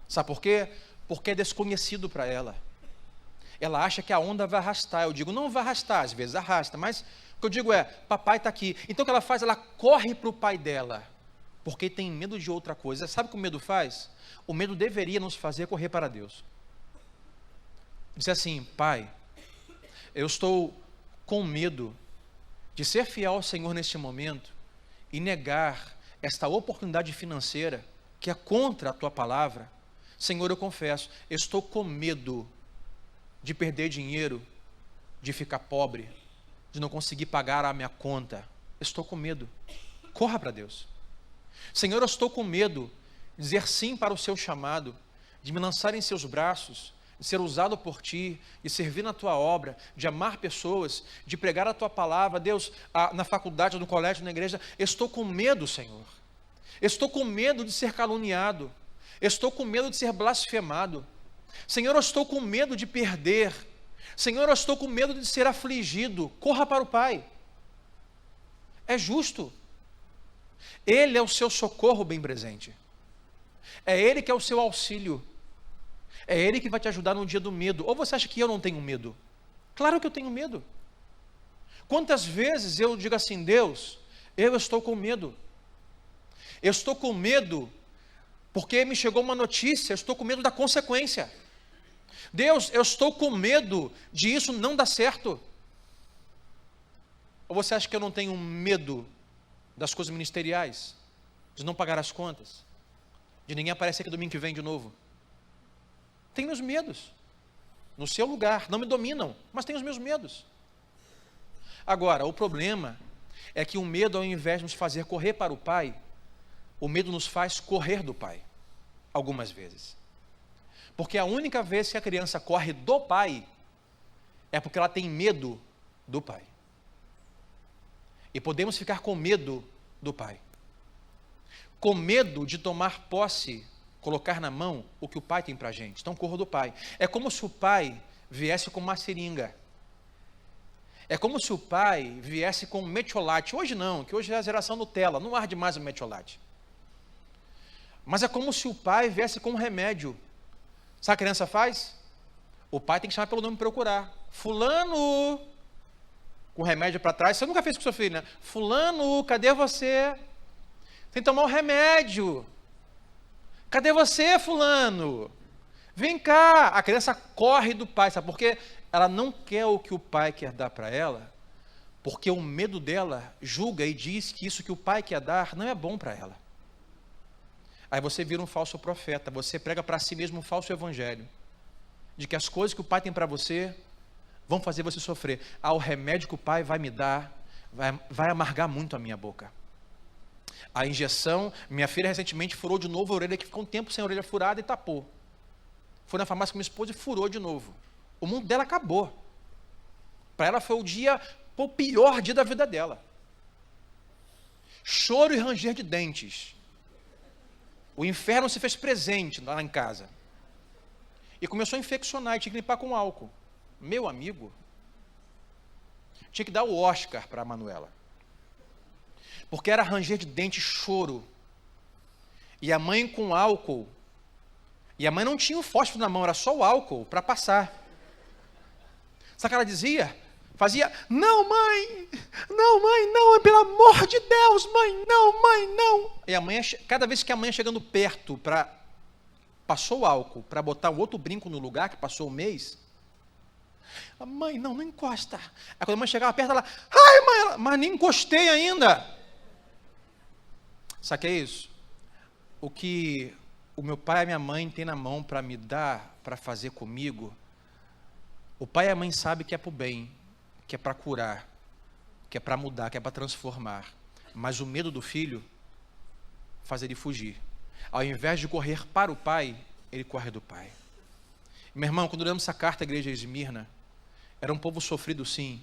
Sabe por quê? Porque é desconhecido para ela. Ela acha que a onda vai arrastar. Eu digo, não vai arrastar, às vezes arrasta, mas que eu digo é, papai está aqui. Então o que ela faz? Ela corre para o pai dela, porque tem medo de outra coisa. Sabe o que o medo faz? O medo deveria nos fazer correr para Deus. Dizer assim, pai, eu estou com medo de ser fiel ao Senhor neste momento e negar esta oportunidade financeira que é contra a tua palavra. Senhor, eu confesso, eu estou com medo de perder dinheiro, de ficar pobre, de não conseguir pagar a minha conta. Eu estou com medo. Corra para Deus. Senhor, eu estou com medo de dizer sim para o seu chamado, de me lançar em seus braços, de ser usado por ti, de servir na tua obra, de amar pessoas, de pregar a tua palavra. Deus, na faculdade, no colégio, na igreja, eu estou com medo, Senhor. Eu estou com medo de ser caluniado. Eu estou com medo de ser blasfemado. Senhor, eu estou com medo de perder. Senhor, eu estou com medo de ser afligido. Corra para o Pai. É justo. Ele é o seu socorro bem presente. É Ele que é o seu auxílio. É Ele que vai te ajudar no dia do medo. Ou você acha que eu não tenho medo? Claro que eu tenho medo. Quantas vezes eu digo assim, Deus, eu estou com medo. Eu estou com medo porque me chegou uma notícia, eu estou com medo da consequência. Deus, eu estou com medo de isso não dar certo. Ou você acha que eu não tenho medo das coisas ministeriais? De não pagar as contas? De ninguém aparecer aqui domingo que vem de novo? Tenho meus medos. No seu lugar, não me dominam, mas tenho os meus medos. Agora, o problema é que o medo, ao invés de nos fazer correr para o Pai, o medo nos faz correr do Pai, algumas vezes. Porque a única vez que a criança corre do Pai, é porque ela tem medo do Pai. E podemos ficar com medo do Pai. Com medo de tomar posse, colocar na mão o que o Pai tem para a gente. Então corra do Pai. É como se o Pai viesse com uma seringa. É como se o Pai viesse com um metiolate. Hoje não, que hoje é a geração Nutella, não arde mais o metiolate. Mas é como se o pai viesse com um remédio. Sabe o que a criança faz? O pai tem que chamar pelo nome e procurar. Fulano, com o remédio para trás. Você nunca fez com seu filho, né? Fulano, cadê você? Tem que tomar o remédio. Cadê você, fulano? Vem cá. A criança corre do pai, sabe por quê? Ela não quer o que o pai quer dar para ela, porque o medo dela julga e diz que isso que o pai quer dar não é bom para ela. Aí você vira um falso profeta, você prega para si mesmo um falso evangelho, de que as coisas que o Pai tem para você vão fazer você sofrer. O remédio que o Pai vai me dar vai amargar muito a minha boca. A injeção, minha filha recentemente furou de novo a orelha, que ficou um tempo sem a orelha furada e tapou. Foi na farmácia com minha esposa e furou de novo. O mundo dela acabou. Para ela foi o pior dia da vida dela. Choro e ranger de dentes. O inferno se fez presente lá em casa. E começou a infeccionar, e tinha que limpar com álcool. Meu amigo, tinha que dar o Oscar para a Manuela. Porque era ranger de dente, choro. E a mãe com álcool. E a mãe não tinha o fósforo na mão, era só o álcool para passar. Sabe o que ela dizia? Fazia, não mãe, não, pelo amor de Deus, mãe, não. E a mãe, cada vez que a mãe ia chegando perto, passou o álcool para botar o outro brinco no lugar, que passou o mês, a mãe, não encosta. Aí quando a mãe chegava perto, ela, ai mãe, mas nem encostei ainda. Sabe o que é isso? O que o meu pai e a minha mãe têm na mão para me dar, para fazer comigo, o pai e a mãe sabem que é para o bem, que é para curar, que é para mudar, que é para transformar. Mas o medo do filho faz ele fugir. Ao invés de correr para o pai, ele corre do pai. Meu irmão, quando lemos essa carta à igreja de Esmirna, era um povo sofrido sim,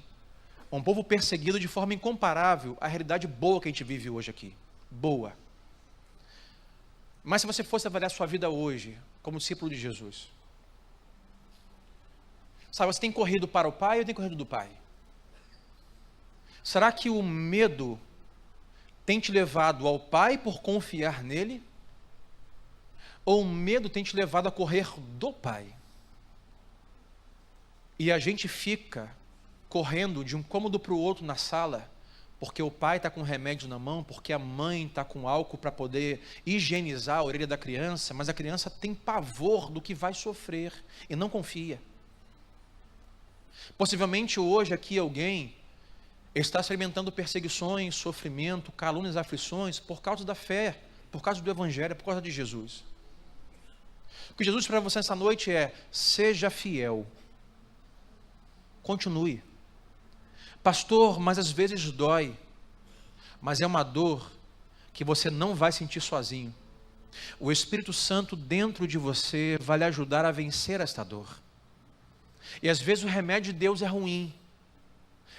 um povo perseguido de forma incomparável à realidade boa que a gente vive hoje aqui. Boa. Mas se você fosse avaliar sua vida hoje, como discípulo de Jesus, sabe, você tem corrido para o pai ou tem corrido do pai? Será que o medo tem te levado ao Pai por confiar nele? Ou o medo tem te levado a correr do Pai? E a gente fica correndo de um cômodo para o outro na sala, porque o pai está com remédio na mão, porque a mãe está com álcool para poder higienizar a orelha da criança, mas a criança tem pavor do que vai sofrer e não confia. Possivelmente hoje aqui alguém está experimentando perseguições, sofrimento, calúnias, aflições por causa da fé, por causa do Evangelho, por causa de Jesus. O que Jesus para você essa noite é: seja fiel, continue. Pastor, mas às vezes dói, mas é uma dor que você não vai sentir sozinho. O Espírito Santo dentro de você vai lhe ajudar a vencer esta dor. E às vezes o remédio de Deus é ruim,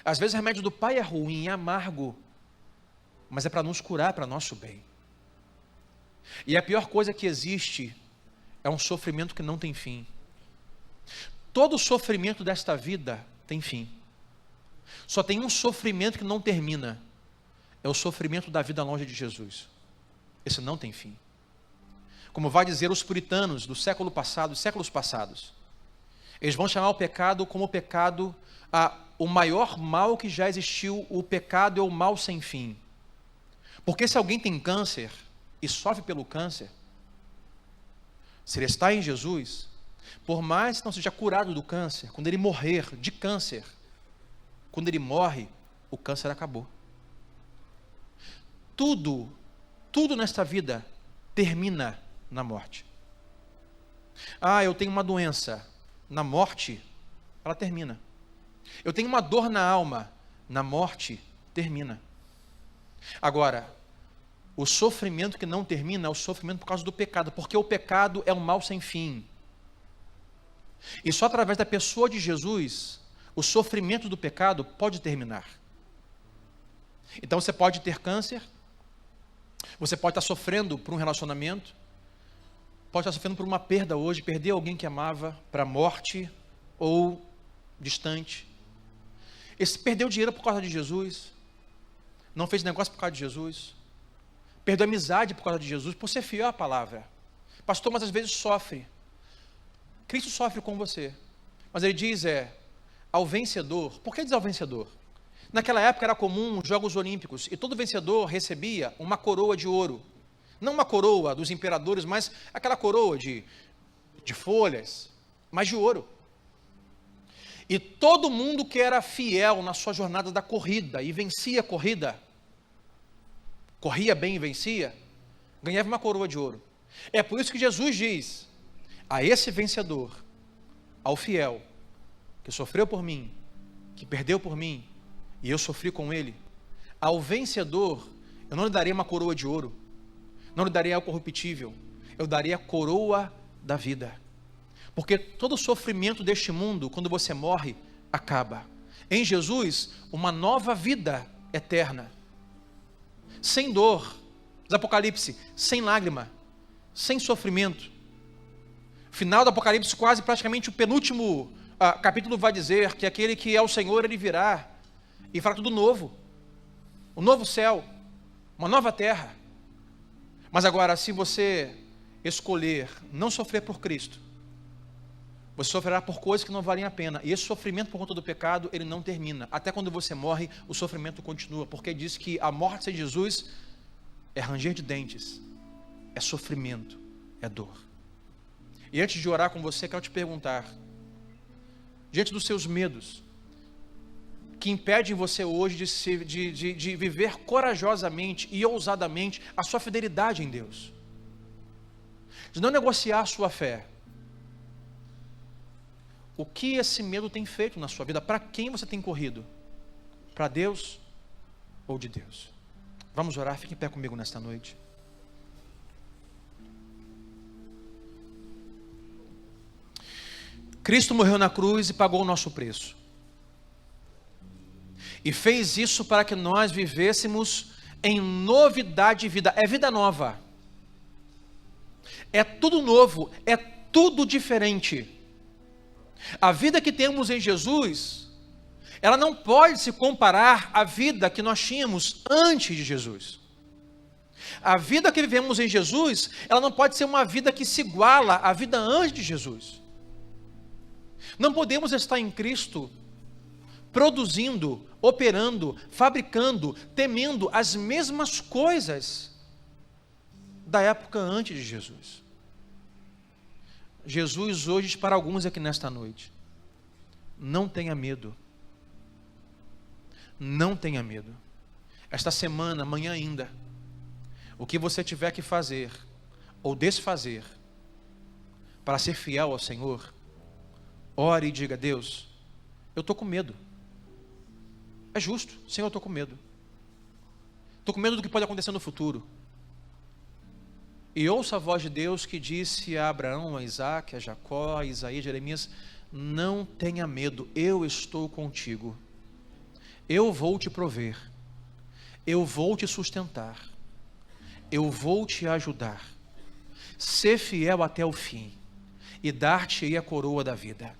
às vezes o remédio do Pai é ruim, é amargo, mas é para nos curar, para nosso bem. E a pior coisa que existe é um sofrimento que não tem fim. Todo sofrimento desta vida tem fim. Só tem um sofrimento que não termina. É o sofrimento da vida longe de Jesus. Esse não tem fim. Como vai dizer os puritanos do século passado, séculos passados, eles vão chamar o pecado como o pecado, o maior mal que já existiu. O pecado é o mal sem fim. Porque se alguém tem câncer e sofre pelo câncer, se ele está em Jesus, por mais que não seja curado do câncer, quando ele morrer de câncer, quando ele morre, o câncer acabou. Tudo nesta vida termina na morte. Eu tenho uma doença. Na morte, ela termina. Eu tenho uma dor na alma. Na morte, termina. Agora, o sofrimento que não termina é o sofrimento por causa do pecado, porque o pecado é um mal sem fim. E só através da pessoa de Jesus, o sofrimento do pecado pode terminar. Então você pode ter câncer, você pode estar sofrendo por um relacionamento, pode estar sofrendo por uma perda hoje, perder alguém que amava para a morte ou distante. Esse perdeu dinheiro por causa de Jesus, não fez negócio por causa de Jesus, perdeu amizade por causa de Jesus, por ser fiel à palavra. Pastor, mas às vezes sofre. Cristo sofre com você, mas ele diz ao vencedor. Por que diz ao vencedor? Naquela época era comum os Jogos Olímpicos, e todo vencedor recebia uma coroa de ouro. Não uma coroa dos imperadores, mas aquela coroa de folhas, mas de ouro. E todo mundo que era fiel na sua jornada da corrida, e vencia a corrida, corria bem e vencia, ganhava uma coroa de ouro. É por isso que Jesus diz: a esse vencedor, ao fiel, que sofreu por mim, que perdeu por mim, e eu sofri com ele, ao vencedor, eu não lhe daria uma coroa de ouro, não lhe daria algo corruptível, eu daria a coroa da vida. Porque todo sofrimento deste mundo, quando você morre, acaba. Em Jesus, uma nova vida eterna, sem dor, diz Apocalipse, sem lágrima, sem sofrimento. Final do Apocalipse, quase praticamente o penúltimo capítulo vai dizer que aquele que é o Senhor, ele virá e fará tudo novo, um novo céu, uma nova terra. Mas agora, se você escolher não sofrer por Cristo, você sofrerá por coisas que não valem a pena. E esse sofrimento por conta do pecado, ele não termina. Até quando você morre, o sofrimento continua. Porque diz que a morte sem Jesus é ranger de dentes, é sofrimento, é dor. E antes de orar com você, quero te perguntar, diante dos seus medos, que impedem você hoje de viver corajosamente e ousadamente a sua fidelidade em Deus, de não negociar a sua fé, o que esse medo tem feito na sua vida? Para quem você tem corrido? Para Deus ou de Deus? Vamos orar, fique em pé comigo nesta noite. Cristo morreu na cruz e pagou o nosso preço. E fez isso para que nós vivêssemos em novidade de vida. É vida nova. É tudo novo, é tudo diferente. A vida que temos em Jesus, ela não pode se comparar à vida que nós tínhamos antes de Jesus. A vida que vivemos em Jesus, ela não pode ser uma vida que se iguala à vida antes de Jesus. Não podemos estar em Cristo produzindo, operando, fabricando, temendo as mesmas coisas da época antes de Jesus. Jesus hoje diz para alguns aqui nesta noite: não tenha medo. Não tenha medo. Esta semana, amanhã ainda, o que você tiver que fazer ou desfazer para ser fiel ao Senhor, ore e diga: Deus, eu estou com medo. É justo, Senhor, eu estou com medo. Estou com medo do que pode acontecer no futuro. E ouça a voz de Deus que disse a Abraão, a Isaac, a Jacó, a Isaías, Jeremias: não tenha medo, eu estou contigo. Eu vou te prover. Eu vou te sustentar. Eu vou te ajudar. Ser fiel até o fim e dar-te-ei a coroa da vida.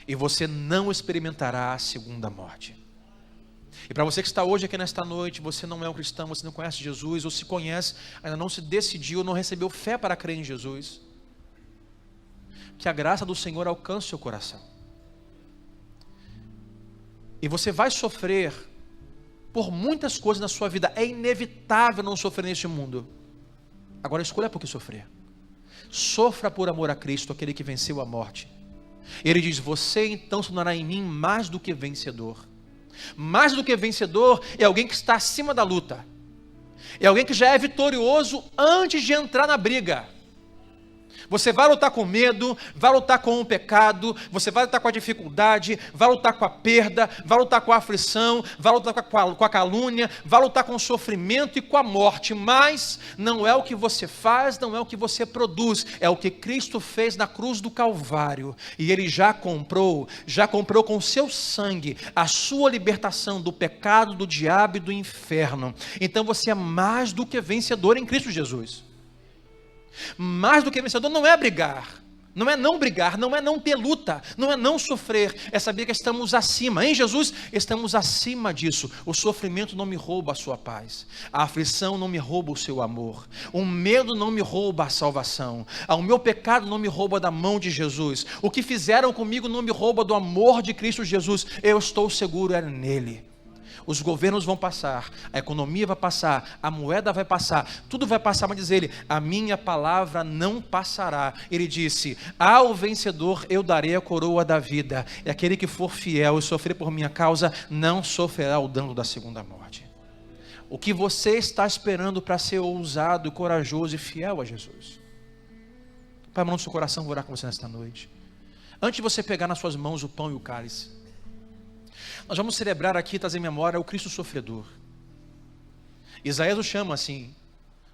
E você não experimentará a segunda morte. E para você que está hoje aqui nesta noite, você não é um cristão, você não conhece Jesus, ou se conhece, ainda não se decidiu, não recebeu fé para crer em Jesus, que a graça do Senhor alcance seu coração. E você vai sofrer por muitas coisas na sua vida. É inevitável não sofrer neste mundo. Agora escolha por que sofrer. Sofra por amor a Cristo, aquele que venceu a morte. Ele diz: você então se tornará em mim mais do que vencedor. Mais do que vencedor é alguém que está acima da luta. É alguém que já é vitorioso antes de entrar na briga. Você vai lutar com medo, vai lutar com o pecado, você vai lutar com a dificuldade, vai lutar com a perda, vai lutar com a aflição, vai lutar com a calúnia, vai lutar com o sofrimento e com a morte, mas não é o que você faz, não é o que você produz, é o que Cristo fez na cruz do Calvário, e Ele já comprou com seu sangue a sua libertação do pecado, do diabo e do inferno. Então você é mais do que vencedor em Cristo Jesus. Mais do que vencedor não é brigar, não é não brigar, não é não ter luta, não é não sofrer, é saber que estamos acima. Em Jesus estamos acima disso. O sofrimento não me rouba a sua paz, a aflição não me rouba o seu amor, o medo não me rouba a salvação, o meu pecado não me rouba da mão de Jesus, o que fizeram comigo não me rouba do amor de Cristo Jesus. Eu estou seguro, é nele. Os governos vão passar, a economia vai passar, a moeda vai passar, tudo vai passar, mas diz ele: a minha palavra não passará. Ele disse: ao vencedor eu darei a coroa da vida, e aquele que for fiel e sofrer por minha causa, não sofrerá o dano da segunda morte. O que você está esperando para ser ousado, corajoso e fiel a Jesus? Pai, mão no seu coração, vou orar com você nesta noite. Antes de você pegar nas suas mãos o pão e o cálice, nós vamos celebrar aqui, trazer em memória o Cristo sofredor. Isaías o chama assim,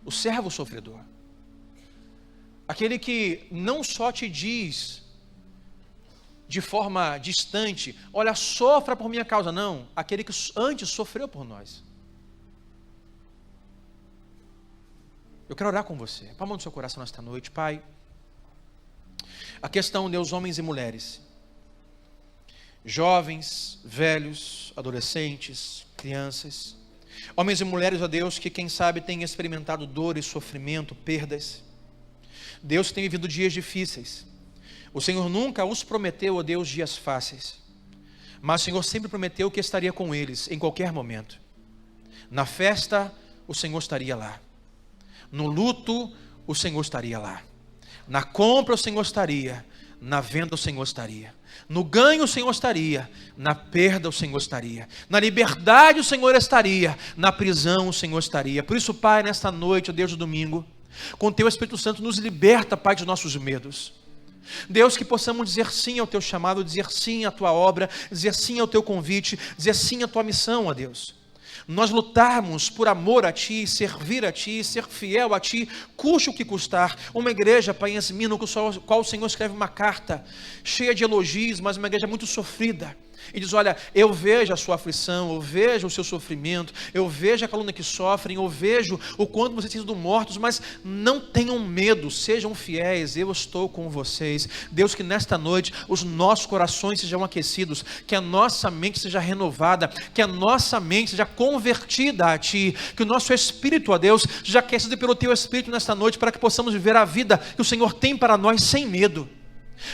o servo sofredor. Aquele que não só te diz de forma distante: olha, sofra por minha causa. Não, aquele que antes sofreu por nós. Eu quero orar com você. Põe a mão no seu coração nesta noite. Pai, aqui estão, Deus, homens e mulheres, jovens, velhos, adolescentes, crianças, homens e mulheres, ó Deus, que quem sabe têm experimentado dor e sofrimento, perdas. Deus, tem vivido dias difíceis. O Senhor nunca os prometeu, ó Deus, dias fáceis, mas o Senhor sempre prometeu que estaria com eles em qualquer momento. Na festa, o Senhor estaria lá. No luto, o Senhor estaria lá. Na compra, o Senhor estaria. Na venda o Senhor estaria. No ganho o Senhor estaria. Na perda o Senhor estaria. Na liberdade o Senhor estaria. Na prisão o Senhor estaria. Por isso, Pai, nesta noite, ó Deus do domingo, com Teu Espírito Santo, nos liberta, Pai, dos nossos medos. Deus, que possamos dizer sim ao Teu chamado, dizer sim à Tua obra, dizer sim ao Teu convite, dizer sim à Tua missão, ó Deus. Nós lutarmos por amor a Ti, servir a Ti, ser fiel a Ti, custe o que custar. Uma igreja, Pai, em Yasmina, no qual o Senhor escreve uma carta cheia de elogios, mas uma igreja muito sofrida. E diz: olha, eu vejo a sua aflição, eu vejo o seu sofrimento, eu vejo a calúnia que sofrem, eu vejo o quanto vocês têm sido mortos, mas não tenham medo, sejam fiéis, eu estou com vocês. Deus, que nesta noite os nossos corações sejam aquecidos, que a nossa mente seja renovada, que a nossa mente seja convertida a Ti, que o nosso espírito, ó Deus, seja aquecido pelo Teu Espírito nesta noite, para que possamos viver a vida que o Senhor tem para nós sem medo.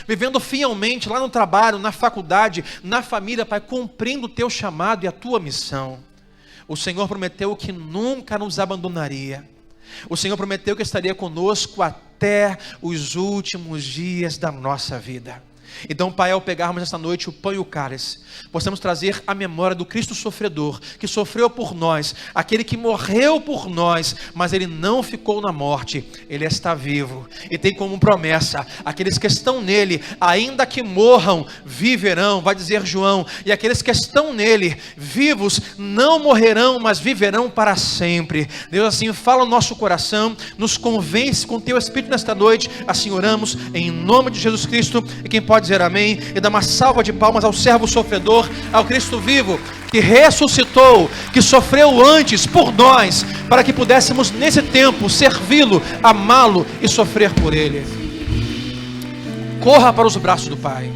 vivendo fielmente lá no trabalho, na faculdade, na família, Pai, cumprindo o teu chamado e a tua missão. O Senhor prometeu que nunca nos abandonaria. O Senhor prometeu que estaria conosco até os últimos dias da nossa vida. Então, Pai, ao pegarmos esta noite o pão e o cálice, possamos trazer a memória do Cristo sofredor, que sofreu por nós, aquele que morreu por nós, mas ele não ficou na morte, ele está vivo, e tem como promessa, aqueles que estão nele, ainda que morram, viverão, vai dizer João, e aqueles que estão nele, vivos, não morrerão, mas viverão para sempre. Deus, assim, fala no nosso coração, nos convence com teu Espírito nesta noite, assim oramos, em nome de Jesus Cristo, e quem pode dizer amém, e dar uma salva de palmas ao servo sofredor, ao Cristo vivo, que ressuscitou, que sofreu antes por nós, para que pudéssemos nesse tempo servi-lo, amá-lo e sofrer por ele. Corra para os braços do Pai,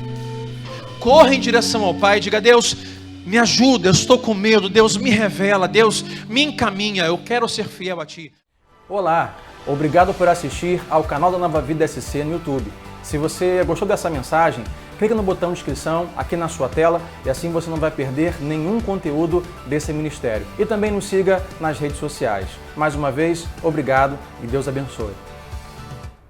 corra em direção ao Pai, diga: Deus, me ajuda, eu estou com medo, Deus me revela, Deus me encaminha, eu quero ser fiel a Ti. Olá, obrigado por assistir ao canal da Nova Vida SC no YouTube. Se você gostou dessa mensagem, clica no botão de inscrição aqui na sua tela e assim você não vai perder nenhum conteúdo desse ministério. E também nos siga nas redes sociais. Mais uma vez, obrigado e Deus abençoe.